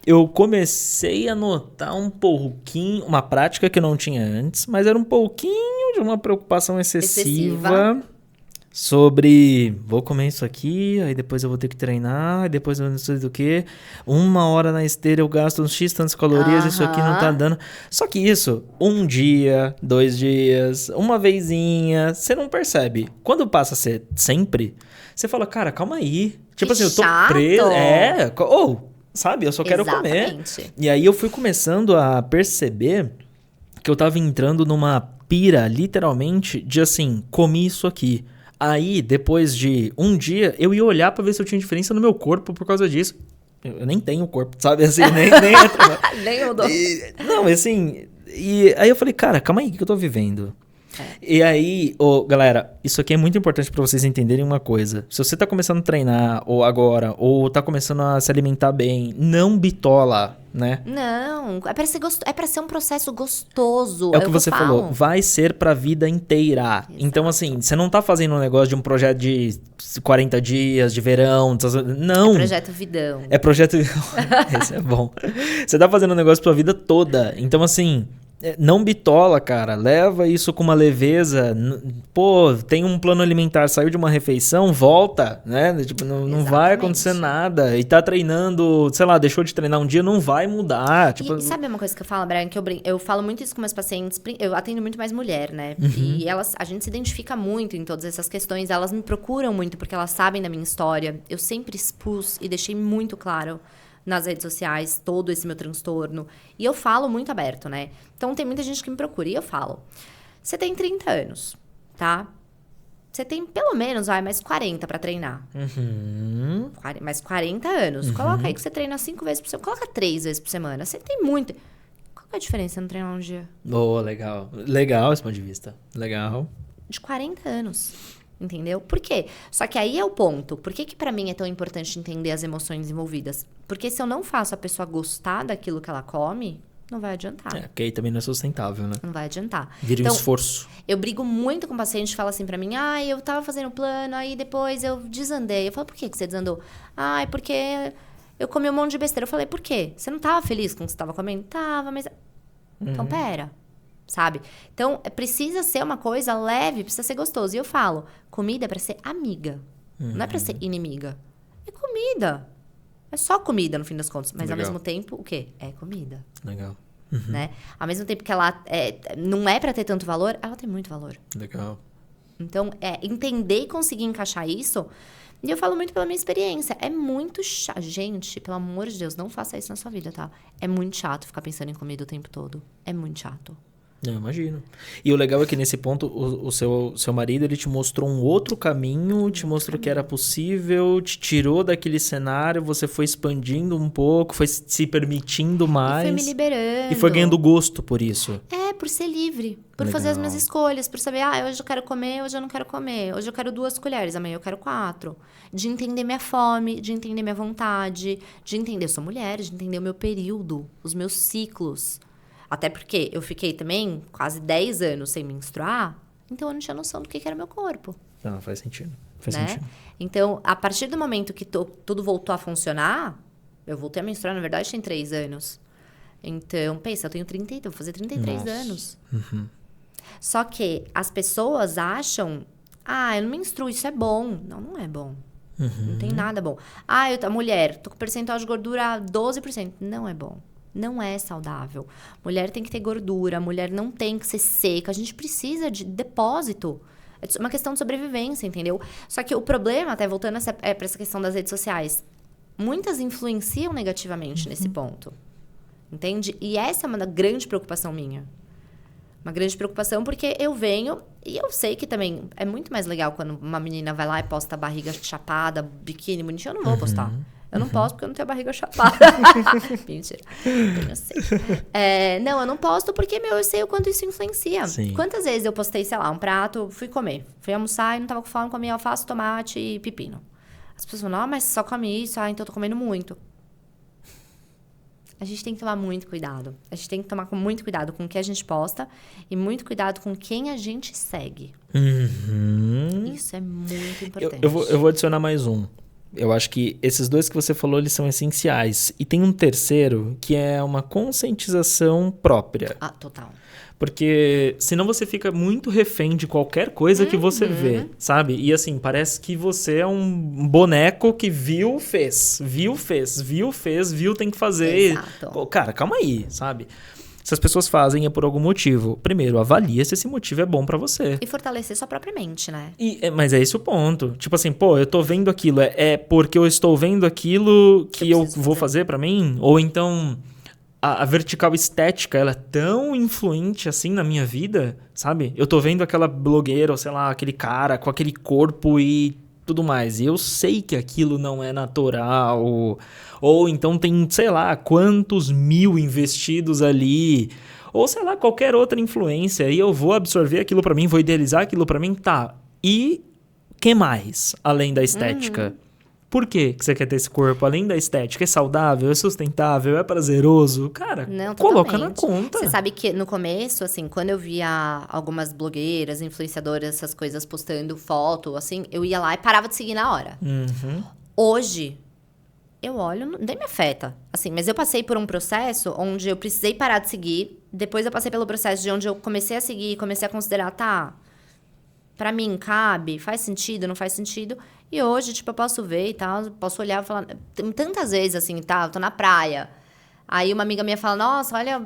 eu comecei a notar um pouquinho, uma prática que eu não tinha antes, mas era um pouquinho de uma preocupação excessiva sobre vou comer isso aqui, aí depois eu vou ter que treinar, aí depois eu não sei do que. 1 hora na esteira eu gasto uns X tantas calorias, isso aqui não tá dando. Só que isso, 1 dia, 2 dias, uma vezinha, você não percebe. Quando passa a ser sempre, você fala, cara, calma aí. Tipo assim, eu tô preso. Sabe, eu só quero comer. E aí eu fui começando a perceber que eu tava entrando numa pira, literalmente, de assim, comi isso aqui. Aí, depois de 1 dia, eu ia olhar pra ver se eu tinha diferença no meu corpo por causa disso. Eu nem tenho corpo, sabe? Assim, nem entra. Nem eu dou. Não, assim... E aí eu falei, cara, calma aí, o que eu tô vivendo? E aí, galera, isso aqui é muito importante pra vocês entenderem uma coisa. Se você tá começando a treinar, ou agora, ou tá começando a se alimentar bem, não bitola, né? Não, é pra ser um processo gostoso. É o que você falou, vai ser pra vida inteira. Exato. Então, assim, você não tá fazendo um negócio de um projeto de 40 dias, de verão, não. É projeto vidão. É projeto... Esse é bom. Você tá fazendo um negócio pra vida toda. Então, assim... Não bitola, cara. Leva isso com uma leveza. Pô, tem um plano alimentar, saiu de uma refeição, volta, né? Tipo, não vai acontecer nada. E tá treinando, sei lá, deixou de treinar um dia, não vai mudar. Tipo... E sabe uma coisa que eu falo, Brian? Que eu falo muito isso com meus pacientes. Eu atendo muito mais mulher, né? E a gente se identifica muito em todas essas questões. Elas me procuram muito porque elas sabem da minha história. Eu sempre expus e deixei muito claro nas redes sociais, todo esse meu transtorno. E eu falo muito aberto, né? Então, tem muita gente que me procura e eu falo. Você tem 30 anos, tá? Você tem pelo menos, mais 40 pra treinar. Mais 40 anos. Coloca aí que você treina 5 vezes por semana. Coloca 3 vezes por semana. Você tem muito. Qual é a diferença no treinar um dia? Legal. Legal esse ponto de vista. Legal. De 40 anos. Entendeu? Por quê? Só que aí é o ponto. Por que pra mim é tão importante entender as emoções envolvidas? Porque se eu não faço a pessoa gostar daquilo que ela come, não vai adiantar. Porque aí também não é sustentável, né? Não vai adiantar. Vira um esforço. Eu brigo muito com o paciente que fala assim pra mim, eu tava fazendo plano, aí depois eu desandei. Eu falo, por que você desandou? Porque eu comi um monte de besteira. Eu falei, por quê? Você não tava feliz com o que você tava comendo? Tava, mas... Então, pera. Sabe? Então, precisa ser uma coisa leve, precisa ser gostoso. E eu falo, comida é pra ser amiga. Não é pra ser inimiga. É comida. É só comida, no fim das contas. Mas, ao mesmo tempo, o quê? É comida. Legal. Né? Ao mesmo tempo que ela não é pra ter tanto valor, ela tem muito valor. Legal. Então, entender e conseguir encaixar isso... E eu falo muito pela minha experiência. É muito chato. Gente, pelo amor de Deus, não faça isso na sua vida, tá? É muito chato ficar pensando em comida o tempo todo. É muito chato. Eu imagino. E o legal é que nesse ponto, o seu marido, ele te mostrou um outro caminho, te mostrou que era possível, te tirou daquele cenário, você foi expandindo um pouco, foi se permitindo mais. E foi me liberando. E foi ganhando gosto por isso. Por ser livre. Por fazer as minhas escolhas. Por saber, hoje eu quero comer, hoje eu não quero comer. Hoje eu quero 2 colheres, amanhã eu quero 4. De entender minha fome, de entender minha vontade, de entender, eu sou mulher, de entender o meu período, os meus ciclos. Até porque eu fiquei também quase 10 anos sem menstruar, então eu não tinha noção do que era meu corpo. Não, faz sentido. Faz né? sentido. Então, a partir do momento que tudo voltou a funcionar, eu voltei a menstruar, na verdade, tem 3 anos. Então, pensa, eu tenho 30, vou fazer 33 anos. Só que as pessoas acham, eu não menstruo, isso é bom. Não, não é bom. Não tem nada bom. Mulher, tô com percentual de gordura 12%. Não é bom. Não é saudável. Mulher tem que ter gordura, mulher não tem que ser seca. A gente precisa de depósito. É uma questão de sobrevivência, entendeu? Só que o problema, até voltando para essa questão das redes sociais, muitas influenciam negativamente nesse ponto. Entende? E essa é uma grande preocupação minha. Uma grande preocupação porque eu venho... E eu sei que também é muito mais legal quando uma menina vai lá e posta a barriga chapada, biquíni bonitinho. Eu não vou postar. Eu não posto porque eu não tenho a barriga chapada. Mentira. Eu sei. Não, eu não posto porque, eu sei o quanto isso influencia. Sim. Quantas vezes eu postei, sei lá, um prato, fui comer. Fui almoçar e não tava com fome, comi alface, tomate e pepino. As pessoas falam, mas só come isso, então eu tô comendo muito. A gente tem que tomar muito cuidado. A gente tem que tomar muito cuidado com o que a gente posta e muito cuidado com quem a gente segue. Isso é muito importante. Eu vou adicionar mais um. Eu acho que esses dois que você falou, eles são essenciais. E tem um terceiro, que é uma conscientização própria. Total. Porque senão você fica muito refém de qualquer coisa que você vê, sabe? E assim, parece que você é um boneco que viu, tem que fazer. Exato. Cara, calma aí, sabe? Se as pessoas fazem é por algum motivo. Primeiro, avalia se esse motivo é bom pra você. E fortalecer sua própria mente, né? Mas é esse o ponto. Tipo assim, eu tô vendo aquilo. É porque eu estou vendo aquilo que eu vou fazer pra mim? Ou então... A vertical estética, ela é tão influente assim na minha vida, sabe? Eu tô vendo aquela blogueira, ou sei lá, aquele cara com aquele corpo e tudo mais. E eu sei que aquilo não é natural. Ou então tem, sei lá, quantos mil investidos ali. Ou sei lá, qualquer outra influência. E eu vou absorver aquilo pra mim, vou idealizar aquilo pra mim. Tá. E que mais, além da estética? Por que você quer ter esse corpo? Além da estética, é saudável, é sustentável, é prazeroso? Cara, coloca na conta. Você sabe que no começo, assim, quando eu via algumas blogueiras, influenciadoras, essas coisas postando foto, assim, eu ia lá e parava de seguir na hora. Hoje, eu olho, nem me afeta. Assim, mas eu passei por um processo onde eu precisei parar de seguir. Depois eu passei pelo processo de onde eu comecei a seguir, comecei a considerar, pra mim, cabe? Faz sentido? Não faz sentido? E hoje, tipo, eu posso ver e tal, posso olhar e falar... Tem tantas vezes, assim, eu tô na praia. Aí uma amiga minha fala, nossa, olha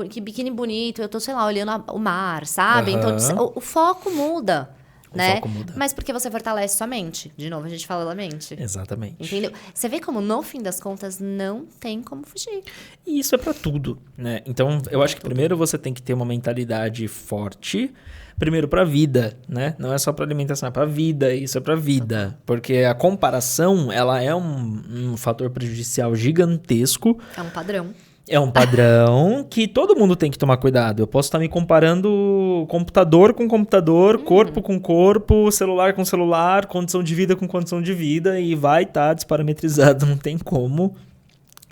que biquíni bonito. Eu tô, sei lá, olhando o mar, sabe? Então, o foco muda, né? Foco muda. Mas porque você fortalece sua mente. De novo, a gente fala da mente. Exatamente. Entendeu? Você vê como, no fim das contas, não tem como fugir. E isso é pra tudo, né? Então, eu acho que primeiro você tem que ter uma mentalidade forte... Primeiro, pra vida, né? Não é só pra alimentação, é pra vida. Isso é pra vida. Porque a comparação, ela é um fator prejudicial gigantesco. É um padrão. É um padrão que todo mundo tem que tomar cuidado. Eu posso estar me comparando computador com computador, corpo com corpo, celular com celular, condição de vida com condição de vida e vai estar desparametrizado, não tem como.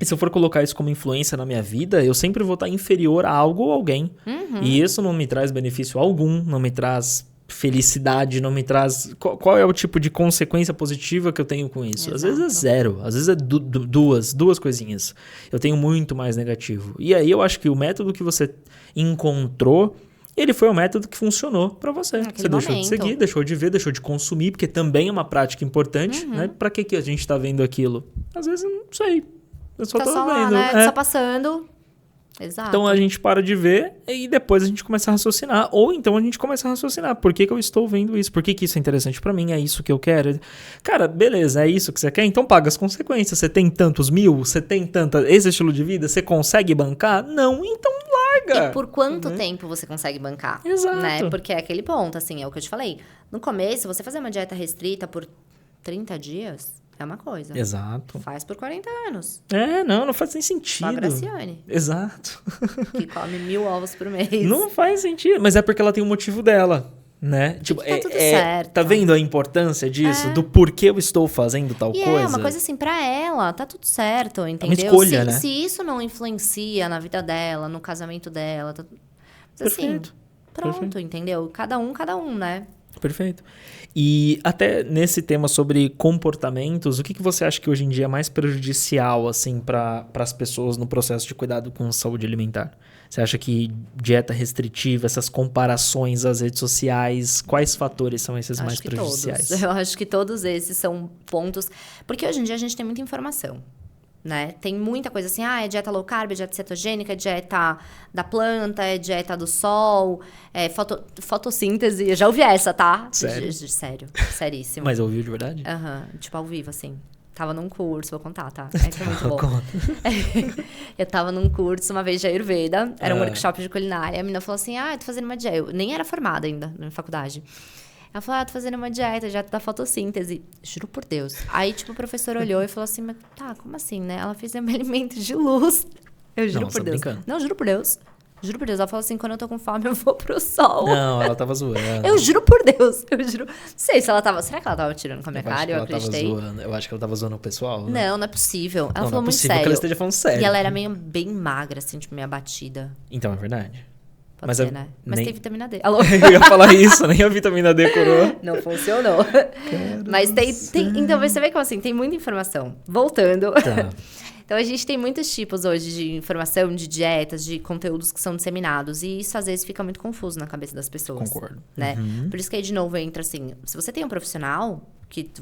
E se eu for colocar isso como influência na minha vida, eu sempre vou estar inferior a algo ou alguém. E isso não me traz benefício algum, não me traz felicidade, não me traz... Qual é o tipo de consequência positiva que eu tenho com isso? Exato. Às vezes é zero, às vezes é duas coisinhas. Eu tenho muito mais negativo. E aí eu acho que o método que você encontrou, ele foi o método que funcionou pra você. Naquele você deixou momento. de seguir, deixou de ver, deixou de consumir, porque também é uma prática importante, né? Pra que a gente tá vendo aquilo? Às vezes eu não sei. Eu só tô só vendo. lá, né? Só passando. Exato. Então a gente para de ver e depois a gente começa a raciocinar. Ou então a gente começa a raciocinar. Por que eu estou vendo isso? Por que isso é interessante pra mim? É isso que eu quero? Cara, beleza, é isso que você quer? Então paga as consequências. Você tem tantos mil? Você tem esse estilo de vida? Você consegue bancar? Não, então larga. E por quanto tempo você consegue bancar? Exato. Né? Porque é aquele ponto, assim, é o que eu te falei. No começo, você fazer uma dieta restrita por 30 dias... É uma coisa. Exato. Faz por 40 anos. Não faz nem sentido. Só a Graciane. Exato. Que come 1000 ovos por mês. Não faz sentido. Mas é porque ela tem um motivo dela, né? Tipo, tá tudo certo. Tá vendo a importância disso? Do porquê eu estou fazendo tal coisa? É uma coisa assim, pra ela, tá tudo certo, entendeu? É uma escolha, né? Se isso não influencia na vida dela, no casamento dela, mas assim, Perfeito. pronto, Perfeito. Entendeu? Cada um, né? Perfeito. E até nesse tema sobre comportamentos, o que você acha que hoje em dia é mais prejudicial assim, para as pessoas no processo de cuidado com saúde alimentar? Você acha que dieta restritiva, essas comparações às redes sociais, quais fatores são esses mais prejudiciais? Todos. Eu acho que todos esses são pontos... Porque hoje em dia a gente tem muita informação. Né? Tem muita coisa assim, é dieta low carb, é dieta cetogênica, é dieta da planta, é dieta do sol, é fotossíntese. Eu já ouvi essa, tá? Sério? Sério, seríssimo. Mas ouviu de verdade? Tipo, ao vivo, assim. Tava num curso, vou contar, tá? É que é muito bom. Eu tava num curso uma vez de Ayurveda, era um workshop de culinária. A menina falou assim, tô fazendo uma dieta. Eu nem era formada ainda na faculdade. Ela falou, tô fazendo uma dieta, já da fotossíntese. Juro por Deus. Aí, tipo, o professor olhou e falou assim, mas tá, como assim, né? Ela fez um alimento de luz. Eu juro por Deus. Brincando. Não, juro por Deus. Juro por Deus. Ela falou assim, quando eu tô com fome, eu vou pro sol. Não, ela tava zoando. Eu juro por Deus. Eu juro. Não sei se ela tava... Será que ela tava tirando com a minha cara? Eu acreditei. Eu acho que ela tava zoando o pessoal, né? Não, não é possível. Ela Não, falou não é muito possível sério. que ela esteja falando sério. E ela era meio bem magra, assim, tipo, meio abatida. Então, é verdade. Pode ser, né? Mas tem vitamina D. Alô? Eu ia falar isso, nem a vitamina D curou. Não funcionou. Mas tem... Então, você vê como assim, tem muita informação. Voltando. Tá. Então, a gente tem muitos tipos hoje de informação, de dietas, de conteúdos que são disseminados. E isso, às vezes, fica muito confuso na cabeça das pessoas. Concordo. Né? Por isso que aí, de novo, entra assim... Se você tem um profissional,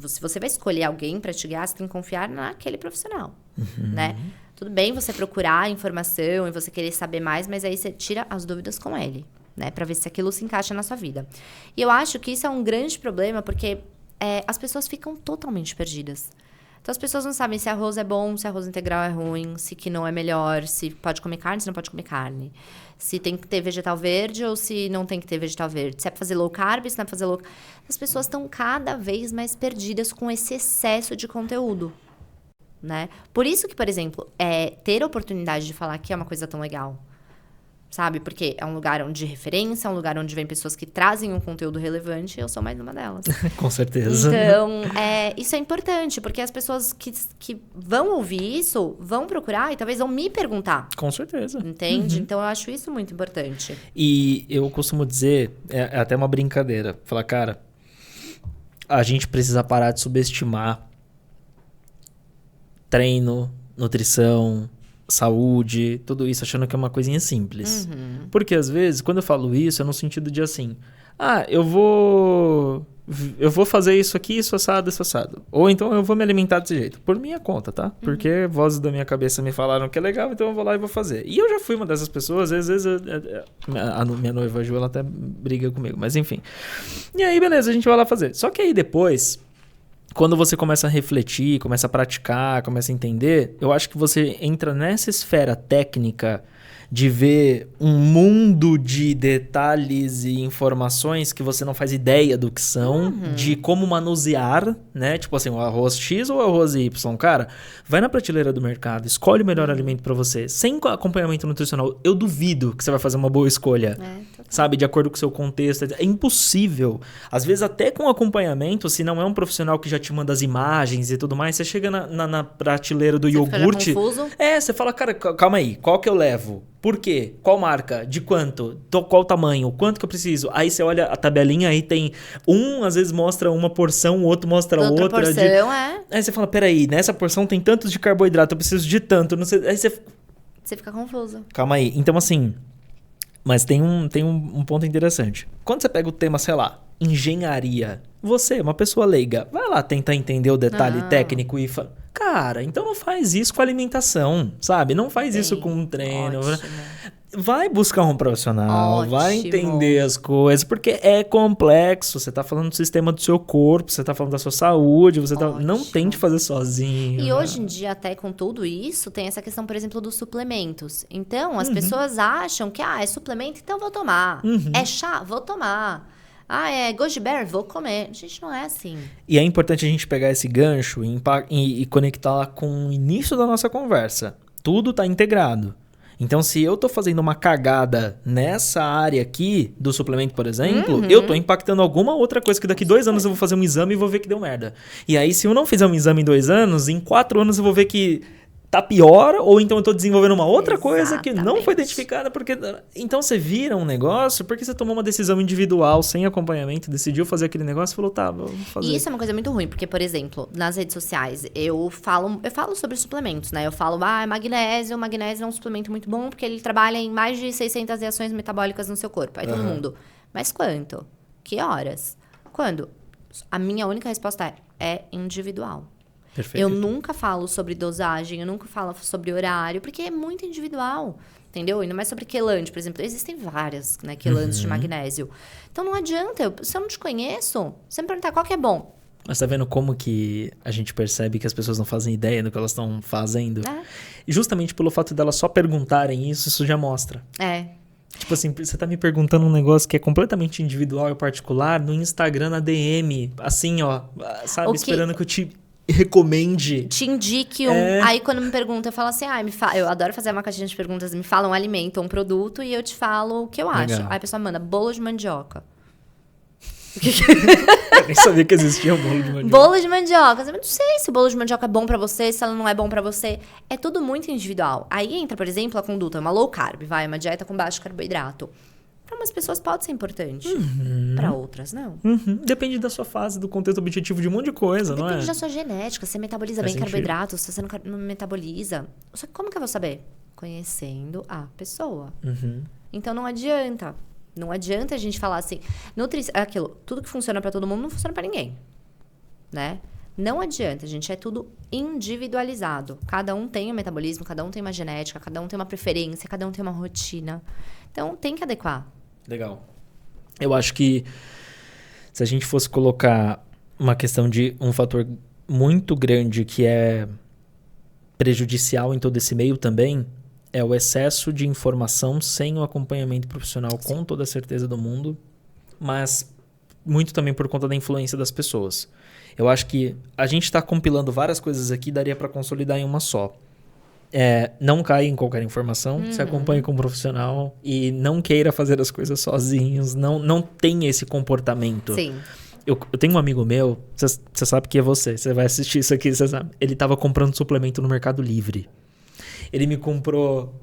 se você vai escolher alguém para te guiar, você tem que confiar naquele profissional, né? Tudo bem você procurar informação e você querer saber mais, mas aí você tira as dúvidas com ele, né? Para ver se aquilo se encaixa na sua vida. E eu acho que isso é um grande problema, porque as pessoas ficam totalmente perdidas. Então, as pessoas não sabem se arroz é bom, se arroz integral é ruim, se quinoa é melhor, se pode comer carne, se não pode comer carne. Se tem que ter vegetal verde ou se não tem que ter vegetal verde. Se é pra fazer low carb, se não é pra fazer low carb. As pessoas estão cada vez mais perdidas com esse excesso de conteúdo, né? Por isso que, por exemplo, ter a oportunidade de falar que é uma coisa tão legal. Sabe? Porque é um lugar de referência, é um lugar onde vem pessoas que trazem um conteúdo relevante e eu sou mais uma delas. Com certeza. Então, isso é importante, porque as pessoas que vão ouvir isso, vão procurar e talvez vão me perguntar. Com certeza. Entende? Então, eu acho isso muito importante. E eu costumo dizer, é até uma brincadeira, falar, cara, a gente precisa parar de subestimar treino, nutrição, saúde, tudo isso, achando que é uma coisinha simples. Porque, às vezes, quando eu falo isso, é no sentido de assim, eu vou fazer isso aqui, isso assado, isso assado. Ou então eu vou me alimentar desse jeito. Por minha conta, tá? Porque vozes da minha cabeça me falaram que é legal, então eu vou lá e vou fazer. E eu já fui uma dessas pessoas, às vezes a minha noiva Ju, ela até briga comigo, mas enfim. E aí, beleza, a gente vai lá fazer. Só que aí depois... Quando você começa a refletir, começa a praticar, começa a entender, eu acho que você entra nessa esfera técnica de ver um mundo de detalhes e informações que você não faz ideia do que são, de como manusear, né? Tipo assim, o arroz X ou o arroz Y. Cara, vai na prateleira do mercado, escolhe o melhor alimento pra você. Sem acompanhamento nutricional, eu duvido que você vai fazer uma boa escolha. Sabe? De acordo com o seu contexto. É impossível. Às vezes, até com acompanhamento, se não é um profissional que já te manda as imagens e tudo mais, você chega na prateleira do iogurte. Fica confuso. Você fala, cara, calma aí, qual que eu levo? Por quê? Qual marca? De quanto? Qual tamanho? Quanto que eu preciso? Aí você olha a tabelinha, aí tem às vezes mostra uma porção, o outro mostra outra. Porção, Aí você fala, peraí, nessa porção tem tantos de carboidrato, eu preciso de tanto, não sei. Aí você fica confuso. Calma aí. Então, assim, mas tem um ponto interessante. Quando você pega o tema, sei lá, engenharia, você, uma pessoa leiga, vai lá tentar entender o detalhe técnico e fala... Cara, então não faz isso com alimentação, sabe? Não faz isso com um treino. Ótimo. Vai buscar um profissional, Ótimo. vai entender as coisas, porque é complexo. Você tá falando do sistema do seu corpo, você tá falando da sua saúde, não tente fazer sozinho. E hoje em dia, até com tudo isso, tem essa questão, por exemplo, dos suplementos. Então, as pessoas acham que, é suplemento, então vou tomar. É chá, vou tomar. É goji berry, vou comer. Gente, não é assim. E é importante a gente pegar esse gancho e conectar com o início da nossa conversa. Tudo tá integrado. Então, se eu tô fazendo uma cagada nessa área aqui do suplemento, por exemplo, eu tô impactando alguma outra coisa que daqui 2 anos eu vou fazer um exame e vou ver que deu merda. E aí, se eu não fizer um exame em 2 anos, em 4 anos eu vou ver que tá pior, ou então eu tô desenvolvendo uma outra coisa que não foi identificada, porque... Então você vira um negócio porque você tomou uma decisão individual, sem acompanhamento, decidiu fazer aquele negócio e falou, tá, vou fazer. E isso é uma coisa muito ruim, porque, por exemplo, nas redes sociais, eu falo sobre suplementos, né? Eu falo, magnésio é um suplemento muito bom, porque ele trabalha em mais de 600 reações metabólicas no seu corpo. Aí todo mundo, mas quanto? Que horas? Quando? A minha única resposta é individual. Perfeito. Eu nunca falo sobre dosagem, eu nunca falo sobre horário, porque é muito individual, entendeu? Ainda mais sobre quelante, por exemplo. Existem várias, né, quelantes de magnésio. Então, não adianta. Se eu não te conheço, você me perguntar qual que é bom. Mas tá vendo como que a gente percebe que as pessoas não fazem ideia do que elas estão fazendo? E justamente pelo fato delas só perguntarem isso já mostra. Tipo assim, você tá me perguntando um negócio que é completamente individual e particular no Instagram, na DM. Assim, ó, sabe? Esperando que eu te recomende. Te indique um... Aí, quando me perguntam, eu falo assim, eu adoro fazer uma caixinha de perguntas, me fala um alimento ou um produto e eu te falo o que eu acho. Aí a pessoa manda bolo de mandioca. Eu nem sabia que existia um bolo de mandioca. Bolo de mandioca. Eu não sei se o bolo de mandioca é bom pra você, se ela não é bom pra você. É tudo muito individual. Aí entra, por exemplo, a conduta, uma low carb, uma dieta com baixo carboidrato. Para umas pessoas pode ser importante, para outras não. Depende da sua fase, do contexto objetivo de um monte de coisa, não é? Depende da sua genética, você metaboliza bem carboidratos, se você não metaboliza. Só que como que eu vou saber? Conhecendo a pessoa. Então não adianta. Não adianta a gente falar assim, aquilo, tudo que funciona para todo mundo não funciona para ninguém, né? Não adianta, gente, é tudo individualizado. Cada um tem um metabolismo, cada um tem uma genética, cada um tem uma preferência, cada um tem uma rotina. Então tem que adequar. Legal. Eu acho que se a gente fosse colocar uma questão de um fator muito grande que é prejudicial em todo esse meio também, é o excesso de informação sem o acompanhamento profissional, com toda a certeza do mundo, mas muito também por conta da influência das pessoas. Eu acho que a gente está compilando várias coisas aqui, daria para consolidar em uma só. Não caia em qualquer informação, se acompanhe com um profissional e não queira fazer as coisas sozinhos, não tenha esse comportamento. Sim. Eu tenho um amigo meu, você sabe que é você vai assistir isso aqui, você sabe. Ele estava comprando suplemento no Mercado Livre. Ele me comprou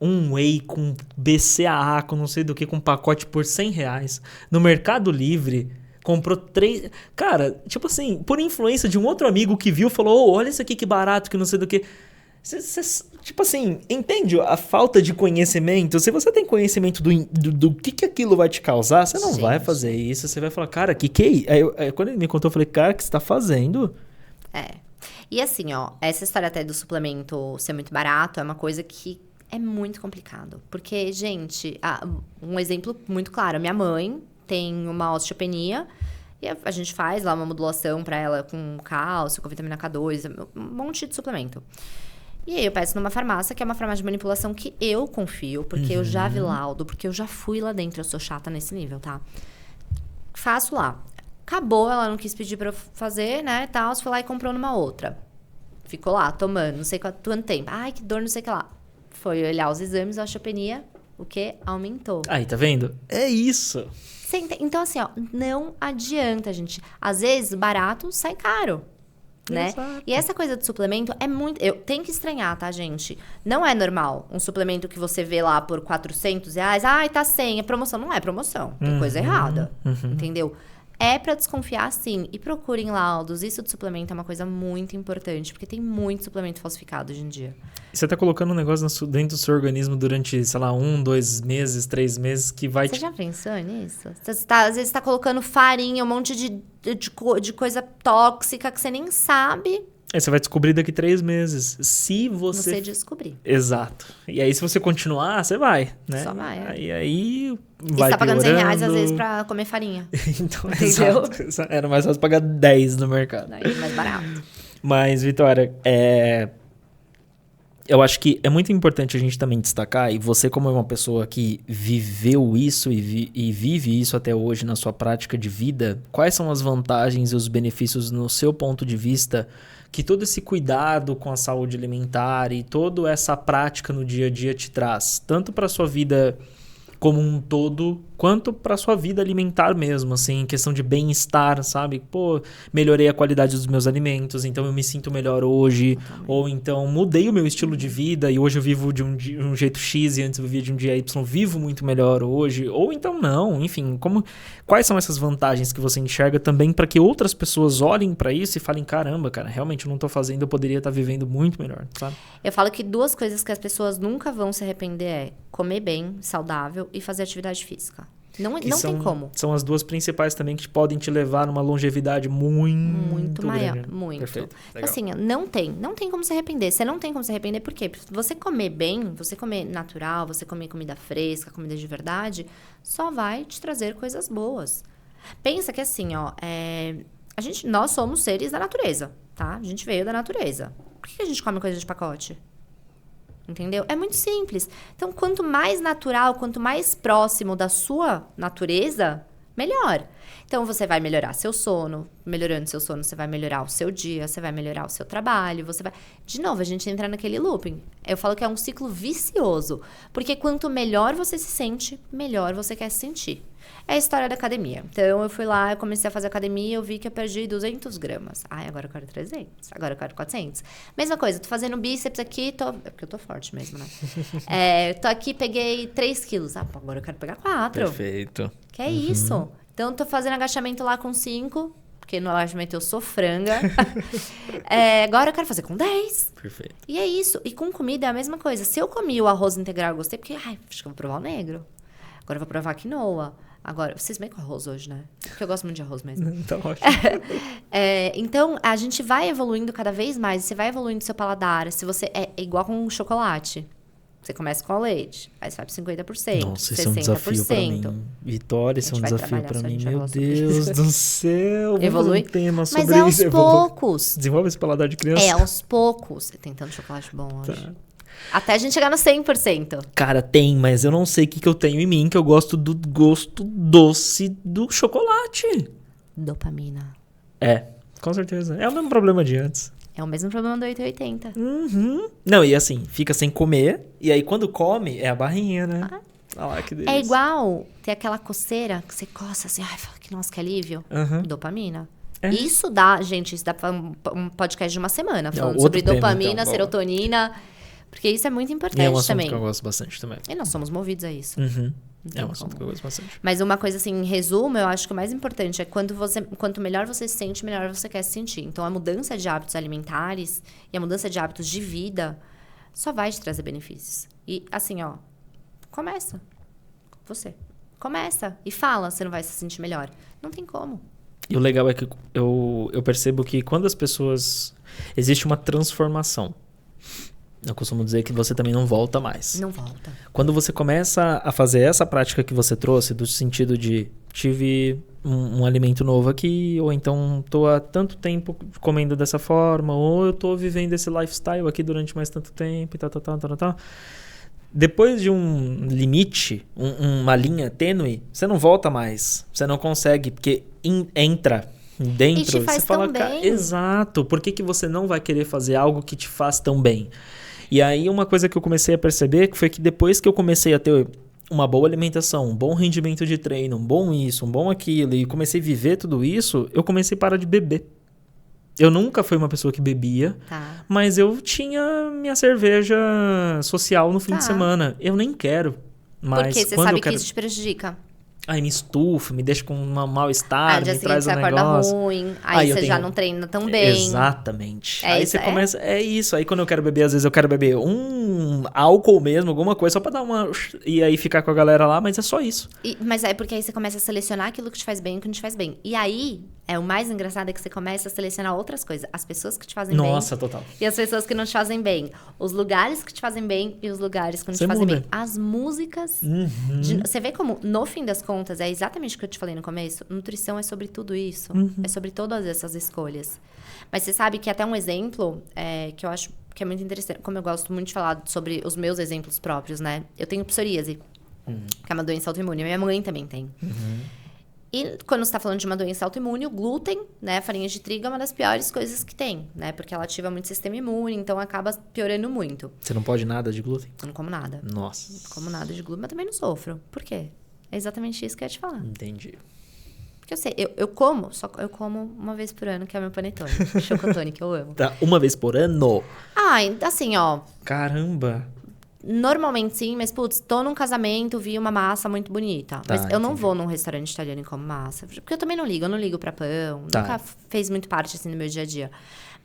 um whey com BCAA, com não sei do que, com pacote por R$100. No Mercado Livre, comprou 3... Cara, tipo assim, por influência de um outro amigo que viu, falou, olha isso aqui que barato, que não sei do que. Tipo assim, entende a falta de conhecimento? Se você tem conhecimento do que aquilo vai te causar, você não vai fazer isso. Você vai falar, cara, que é isso? Aí, quando ele me contou, eu falei, cara, o que você tá fazendo? E assim, ó, essa história até do suplemento ser muito barato é uma coisa que é muito complicado. Porque, gente, um exemplo muito claro. Minha mãe tem uma osteopenia e a gente faz lá uma modulação pra ela com cálcio, com vitamina K2, um monte de suplemento. E aí eu peço numa farmácia, que é uma farmácia de manipulação que eu confio, porque eu já vi laudo, porque eu já fui lá dentro, eu sou chata nesse nível, tá? Faço lá. Acabou, ela não quis pedir pra eu fazer, né, tal, foi lá e comprou numa outra. Ficou lá, tomando, não sei quanto tempo. Ai, que dor, não sei o que lá. Foi olhar os exames, a osteopenia, o quê? Aumentou. Aí, tá vendo? É isso. Então, assim, ó, não adianta, gente. Às vezes, barato sai caro, né? Exato. E essa coisa do suplemento é muito... Eu tenho que estranhar, tá, gente? Não é normal um suplemento que você vê lá por R$400. Ai, tá 100, é promoção. Não é promoção. Tem coisa errada, entendeu? É pra desconfiar, sim. E procurem laudos. Isso de suplemento é uma coisa muito importante, porque tem muito suplemento falsificado hoje em dia. Você tá colocando um negócio dentro do seu organismo durante, sei lá, 1, 2 meses, 3 meses, que vai... Você já pensou nisso? Às vezes tá colocando farinha, um monte de coisa tóxica que você nem sabe. Aí você vai descobrir daqui 3 meses. Se você... Você descobrir. Exato. E aí, se você continuar, você vai, né? Só vai. Aí E vai você tá pagando piorando. R$100 às vezes pra comer farinha. Então, entendeu? Exato. Era mais fácil pagar 10 no mercado. Aí é mais barato. Mas, Vitória, eu acho que é muito importante a gente também destacar, e você como é uma pessoa que viveu isso e vive isso até hoje na sua prática de vida, quais são as vantagens e os benefícios no seu ponto de vista que todo esse cuidado com a saúde alimentar e toda essa prática no dia a dia te traz, tanto para a sua vida como um todo, quanto para sua vida alimentar mesmo, assim, em questão de bem-estar, sabe? Pô, melhorei a qualidade dos meus alimentos, então eu me sinto melhor hoje, ou então mudei o meu estilo de vida e hoje eu vivo de um jeito X e antes eu vivia de um dia Y, vivo muito melhor hoje, ou então não, enfim, quais são essas vantagens que você enxerga também para que outras pessoas olhem para isso e falem, caramba, cara, realmente eu não tô fazendo, eu poderia estar vivendo muito melhor, sabe? Eu falo que 2 coisas que as pessoas nunca vão se arrepender é comer bem, saudável e fazer atividade física. Não tem como. São as 2 principais também que podem te levar numa longevidade muito maior. grande. Muito. Perfeito. Então, assim, não tem como se arrepender. Você não tem como se arrepender por quê? Porque você comer bem, você comer natural, você comer comida fresca, comida de verdade, só vai te trazer coisas boas. Pensa que assim, ó, nós somos seres da natureza, tá? A gente veio da natureza. Por que a gente come coisa de pacote? Entendeu? É muito simples. Então, quanto mais natural, quanto mais próximo da sua natureza, melhor. Então, você vai melhorar seu sono. Melhorando seu sono, você vai melhorar o seu dia, você vai melhorar o seu trabalho, você vai... De novo, a gente entra naquele looping. Eu falo que é um ciclo vicioso. Porque quanto melhor você se sente, melhor você quer se sentir. É a história da academia. Então, eu fui lá, eu comecei a fazer academia, eu vi que eu perdi 200 gramas. Ai, agora eu quero 300. Agora eu quero 400. Mesma coisa, tô fazendo bíceps aqui, é porque eu tô forte mesmo, né? Tô aqui, peguei 3 quilos. Ah, agora eu quero pegar 4. Perfeito. Que é isso. Então, tô fazendo agachamento lá com 5, porque no agachamento eu sou franga. Agora eu quero fazer com 10. Perfeito. E é isso. E com comida é a mesma coisa. Se eu comi o arroz integral, eu gostei, porque, acho que eu vou provar o negro. Agora eu vou provar a quinoa. Agora, vocês bem com arroz hoje, né? Porque eu gosto muito de arroz mesmo. Tá ótimo. Então, a gente vai evoluindo cada vez mais. Você vai evoluindo seu paladar. Se você é igual com chocolate. Você começa com o leite. Aí você vai para 50%, Nossa, 60%. isso é um desafio pra mim. Vitória, isso é um desafio pra mim. Meu Deus do céu. Evolui. Um tema sobre mas é aos isso. poucos. Desenvolve esse paladar de criança. É aos poucos. Você tem tanto chocolate bom hoje. Tá. Até a gente chegar no 100%. Cara, tem, mas eu não sei o que eu tenho em mim, que eu gosto do gosto doce do chocolate. Dopamina. Com certeza. É o mesmo problema de antes. É o mesmo problema do 880. Não, e assim, fica sem comer, e aí quando come, é a barrinha, né? Olha lá, que delícia. É igual ter aquela coceira que você coça assim, fala que nossa, que alívio. Dopamina. Isso dá, gente, isso dá pra um podcast de uma semana, falando sobre dopamina, então, serotonina... Porque isso é muito importante também. É um assunto que eu gosto bastante também. E nós somos movidos a isso. É um assunto que eu gosto bastante. Mas uma coisa assim, em resumo, eu acho que o mais importante é quanto melhor você se sente, melhor você quer se sentir. Então, a mudança de hábitos alimentares e a mudança de hábitos de vida só vai te trazer benefícios. E assim, começa. Você. Começa e fala, você não vai se sentir melhor. Não tem como. E o legal é que eu percebo que quando as pessoas... Existe uma transformação. Eu costumo dizer que você também não volta mais. Não volta. Quando você começa a fazer essa prática que você trouxe, do sentido de tive um alimento novo aqui, ou então estou há tanto tempo comendo dessa forma, ou eu estou vivendo esse lifestyle aqui durante mais tanto tempo e tal. Depois de um limite, uma linha tênue, você não volta mais. Você não consegue, porque entra dentro. E te faz você fala, tão bem. Exato. Por que você não vai querer fazer algo que te faz tão bem? E aí uma coisa que eu comecei a perceber foi que depois que eu comecei a ter uma boa alimentação, um bom rendimento de treino, um bom isso, um bom aquilo, e comecei a viver tudo isso, eu comecei a parar de beber. Eu nunca fui uma pessoa que bebia, mas eu tinha minha cerveja social no fim de semana. Eu nem quero. Mas porque você sabe que isso te prejudica. Aí me estufa, me deixa com um mal-estar, me traz um negócio. Aí você acorda ruim, aí você já não treina tão bem. Exatamente. Aí você começa... É isso. Aí quando eu quero beber, às vezes eu quero beber um álcool mesmo, alguma coisa, só pra dar uma... E aí ficar com a galera lá, mas é só isso. Mas é porque aí você começa a selecionar aquilo que te faz bem e o que não te faz bem. E aí, o mais engraçado é que você começa a selecionar outras coisas. As pessoas que te fazem bem. Nossa, total. E as pessoas que não te fazem bem. Os lugares que te fazem bem e os lugares que não te fazem bem. As músicas. Você vê como, no fim das contas, é exatamente o que eu te falei no começo. Nutrição é sobre tudo isso. É sobre todas essas escolhas. Mas você sabe que até um exemplo que eu acho que é muito interessante. Como eu gosto muito de falar sobre os meus exemplos próprios, né? Eu tenho psoríase, que é uma doença autoimune. Minha mãe também tem. E quando você está falando de uma doença autoimune, o glúten, né, a farinha de trigo é uma das piores coisas que tem, né? Porque ela ativa muito o sistema imune, então acaba piorando muito. Você não pode nada de glúten? Eu não como nada. Nossa. Não como nada de glúten, mas também não sofro. Por quê? É exatamente isso que eu ia te falar. Entendi. Porque eu sei, eu como uma vez por ano, que é o meu panetone. Chocotone, que eu amo. Tá, uma vez por ano? Assim, Caramba. Normalmente sim, mas putz, tô num casamento, vi uma massa muito bonita. Mas eu não vou num restaurante italiano e como massa. Porque eu também não ligo pra pão. Nunca fez muito parte assim no meu dia a dia.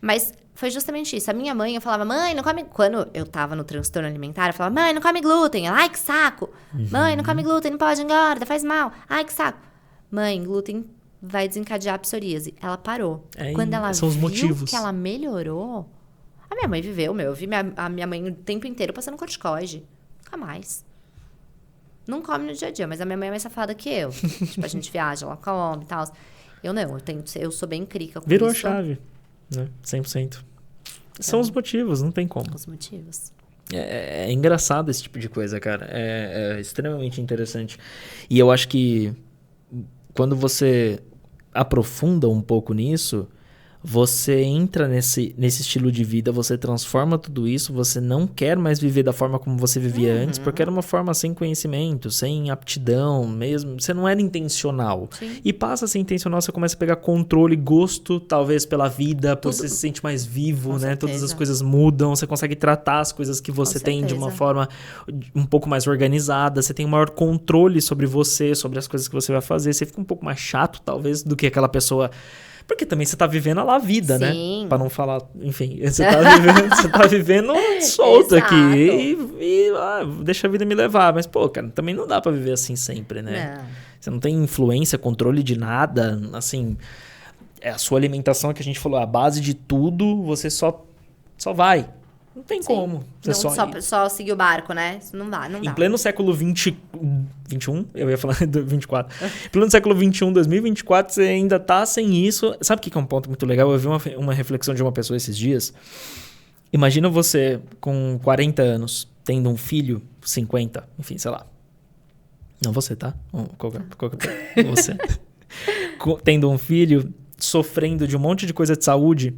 Mas foi justamente isso. A minha mãe, eu falava, mãe, não come... Quando eu tava no transtorno alimentar, eu falava, mãe, não come glúten. Ela, ai, que saco. Mãe, não come glúten, não pode, engorda, faz mal. Ai, que saco. Mãe, glúten vai desencadear a psoríase. Ela parou. Quando ela viu que ela melhorou... A minha mãe viveu, eu vi a minha mãe o tempo inteiro passando corticoide. Nunca mais. Não come no dia a dia, mas a minha mãe é mais safada que eu. Tipo, a gente viaja, ela come e tal. Eu não, eu sou bem crica com isso. Virou a chave, né? 100%. São os motivos, não tem como. Os motivos. É engraçado esse tipo de coisa, cara. É extremamente interessante. E eu acho que quando você aprofunda um pouco nisso, você entra nesse estilo de vida, você transforma tudo isso, você não quer mais viver da forma como você vivia antes, porque era uma forma sem conhecimento, sem aptidão mesmo, você não era intencional. Sim. E passa a ser intencional, você começa a pegar controle, gosto, talvez pela vida, você se sente mais vivo, né? Todas as coisas mudam, você consegue tratar as coisas que você tem de uma forma um pouco mais organizada, você tem um maior controle sobre você, sobre as coisas que você vai fazer, você fica um pouco mais chato, talvez, do que aquela pessoa... Porque também você tá vivendo lá a vida, Sim. né? Pra não falar... Enfim, você tá vivendo solto aqui. E deixa a vida me levar. Mas, pô, cara, também não dá pra viver assim sempre, né? Não. Você não tem influência, controle de nada. Assim, a sua alimentação, que a gente falou, a base de tudo, você só vai. Não tem como. Você só seguir o barco, né? Isso não dá, não dá. Em pleno século 21, eu ia falar do 24. Em pleno século 21, 2024, você ainda tá sem isso. Sabe o que é um ponto muito legal? Eu vi uma reflexão de uma pessoa esses dias. Imagina você com 40 anos, tendo um filho, 50, enfim, sei lá. Não você, tá? Qualquer você. Tendo um filho, sofrendo de um monte de coisa de saúde.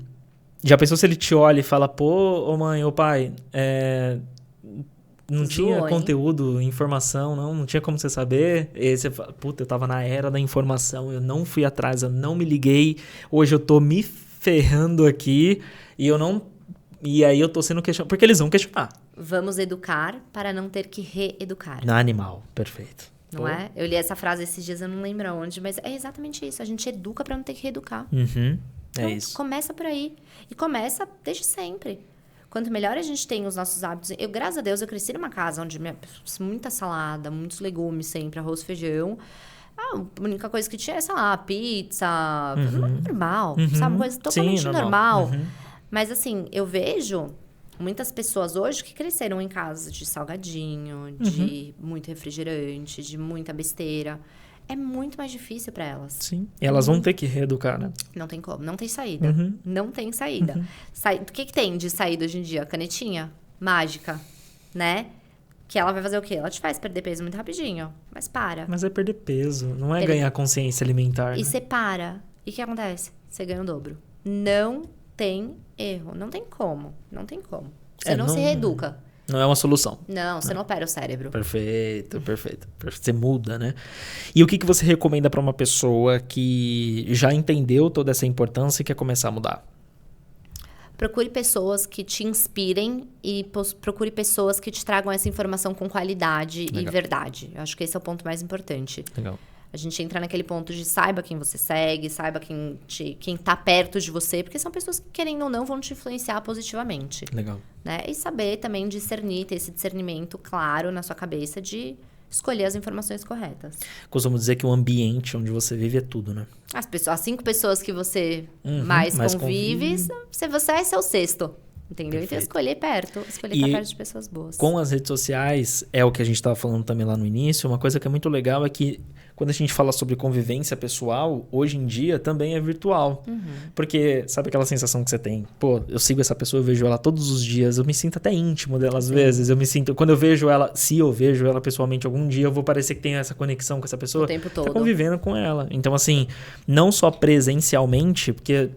Já pensou se ele te olha e fala, pô, ô mãe, ô pai, não tinha conteúdo, informação, não tinha como você saber. E você fala, puta, eu tava na era da informação, eu não fui atrás, eu não me liguei, hoje eu tô me ferrando aqui e aí eu tô sendo questionado, porque eles vão questionar. Vamos educar para não ter que reeducar. Na animal, perfeito. Não é? Eu li essa frase esses dias, eu não lembro aonde, mas é exatamente isso, a gente educa para não ter que reeducar. É isso. Começa por aí. E começa desde sempre. Quanto melhor a gente tem os nossos hábitos... graças a Deus, eu cresci numa casa onde muita salada, muitos legumes sempre, arroz, feijão. A única coisa que tinha é, sei lá, pizza. Normal, sabe? Uma coisa totalmente normal. Mas, assim, eu vejo muitas pessoas hoje que cresceram em casa de salgadinho, de muito refrigerante, de muita besteira. É muito mais difícil para elas. Sim. E elas vão ter que reeducar, né? Não tem como. Não tem saída. Não tem saída. O que tem de saída hoje em dia? Canetinha mágica, né? Que ela vai fazer o quê? Ela te faz perder peso muito rapidinho. Mas para. Mas é perder peso. Não é ganhar consciência alimentar. E né? você para. E o que acontece? Você ganha o dobro. Não tem erro. Não tem como. Não tem como. Você não se reeduca. Não é uma solução. Não, você não opera o cérebro. Perfeito. Você muda, né? E o que você recomenda para uma pessoa que já entendeu toda essa importância e quer começar a mudar? Procure pessoas que te inspirem e procure pessoas que te tragam essa informação com qualidade e verdade. Eu acho que esse é o ponto mais importante. Legal. A gente entra naquele ponto de saiba quem você segue, saiba quem tá perto de você, porque são pessoas que, querendo ou não, vão te influenciar positivamente. Legal. Né? E saber também discernir, ter esse discernimento claro na sua cabeça de escolher as informações corretas. Costumo dizer que o ambiente onde você vive é tudo, né? As 5 pessoas que você mais convive, você é seu sexto. Entendeu? Perfeito. Então, escolher estar perto de pessoas boas. Com as redes sociais, é o que a gente estava falando também lá no início, uma coisa que é muito legal é que quando a gente fala sobre convivência pessoal, hoje em dia também é virtual. Porque sabe aquela sensação que você tem? Pô, eu sigo essa pessoa, eu vejo ela todos os dias, eu me sinto até íntimo dela às vezes. Eu me sinto, quando eu vejo ela, se eu vejo ela pessoalmente algum dia, eu vou parecer que tenho essa conexão com essa pessoa. O tempo todo. Tá convivendo com ela. Então, assim, não só presencialmente, porque,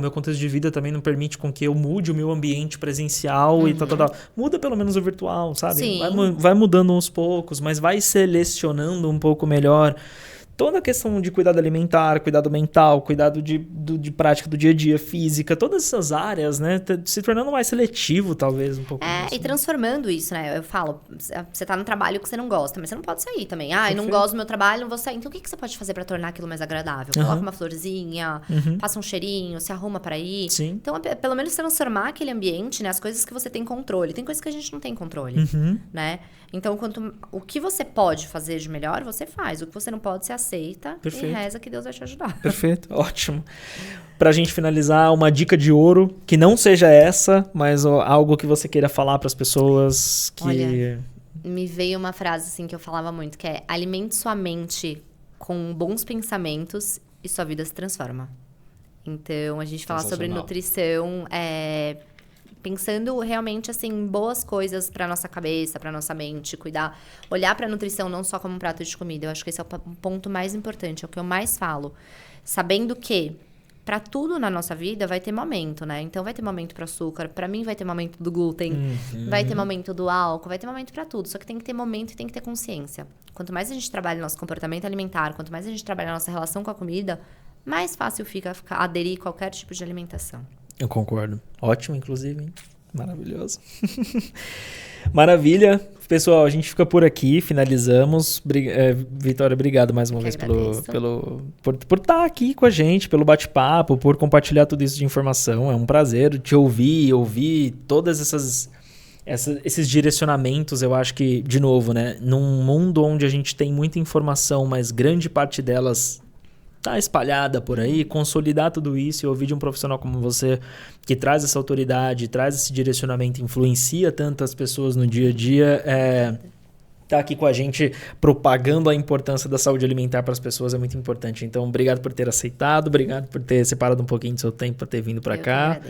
meu contexto de vida também não permite com que eu mude o meu ambiente presencial e tal. Muda pelo menos o virtual, sabe? Sim. Vai mudando aos poucos, mas vai selecionando um pouco melhor toda a questão de cuidado alimentar, cuidado mental, cuidado de prática do dia a dia, física, todas essas áreas, né? Se tornando mais seletivo, talvez, um pouco. E transformando isso, né? Eu falo, você tá no trabalho que você não gosta, mas você não pode sair também. Eu não gosto do meu trabalho, não vou sair. Então, o que você pode fazer pra tornar aquilo mais agradável? Coloca uma florzinha, passa um cheirinho, se arruma pra ir. Sim. Então, pelo menos transformar aquele ambiente, né? As coisas que você tem controle. Tem coisas que a gente não tem controle, né? Então, o que você pode fazer de melhor, você faz. O que você não pode, você aceita. Perfeito. E reza que Deus vai te ajudar. Perfeito, ótimo. Pra gente finalizar, uma dica de ouro, que não seja essa, mas algo que você queira falar pras pessoas que... Olha, me veio uma frase assim que eu falava muito, que é: alimente sua mente com bons pensamentos e sua vida se transforma. Então, a gente fala sobre nutrição, Pensando realmente, assim, boas coisas pra nossa cabeça, pra nossa mente, cuidar, olhar pra nutrição não só como um prato de comida. Eu acho que esse é o ponto mais importante, é o que eu mais falo. Sabendo que pra tudo na nossa vida vai ter momento, né? Então vai ter momento pro açúcar, pra mim vai ter momento do glúten, vai ter momento do álcool, vai ter momento pra tudo. Só que tem que ter momento e tem que ter consciência. Quanto mais a gente trabalha o nosso comportamento alimentar, quanto mais a gente trabalha a nossa relação com a comida, mais fácil fica aderir a qualquer tipo de alimentação. Eu concordo. Ótimo, inclusive, hein? Maravilhoso. Maravilha. Pessoal, a gente fica por aqui, finalizamos. Vitória, obrigado mais uma vez por estar aqui com a gente, pelo bate-papo, por compartilhar tudo isso de informação. É um prazer te ouvir todas esses direcionamentos. Eu acho que, de novo, né, num mundo onde a gente tem muita informação, mas grande parte delas tá espalhada por aí, consolidar tudo isso e ouvir de um profissional como você, que traz essa autoridade, traz esse direcionamento, influencia tantas pessoas no dia a dia, tá aqui com a gente propagando a importância da saúde alimentar para as pessoas é muito importante. Então, obrigado por ter aceitado, obrigado por ter separado um pouquinho do seu tempo para ter vindo para cá.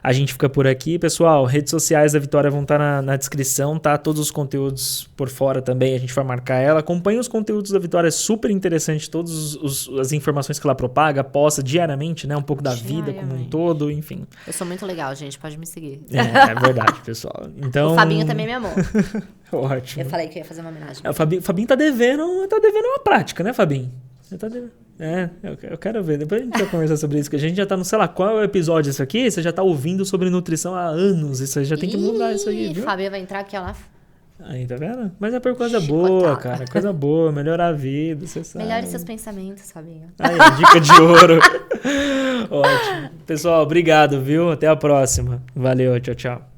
A gente fica por aqui, pessoal. Redes sociais da Vitória vão estar na descrição, tá? Todos os conteúdos por fora também, a gente vai marcar ela. Acompanhe os conteúdos da Vitória, é super interessante. Todas as informações que ela propaga, posta diariamente, né? Um pouco da vida como um todo, enfim. Eu sou muito legal, gente, pode me seguir. É verdade, pessoal. Então... O Fabinho também me amou. Ótimo. Eu falei que eu ia fazer uma homenagem. O Fabinho tá devendo uma prática, né, Fabinho? Você tá devendo. Eu quero ver. Depois a gente vai conversar sobre isso, que a gente já tá no, sei lá, qual é o episódio isso aqui? Você já tá ouvindo sobre nutrição há anos. Isso aí já tem que mudar isso aí, viu? Fabinho vai entrar aqui, ó lá. Aí, tá vendo? Mas é por coisa boa, cara. Coisa boa, melhorar a vida, você sabe. Melhore seus pensamentos, Fabinho. Aí, dica de ouro. Ótimo. Pessoal, obrigado, viu? Até a próxima. Valeu, tchau, tchau.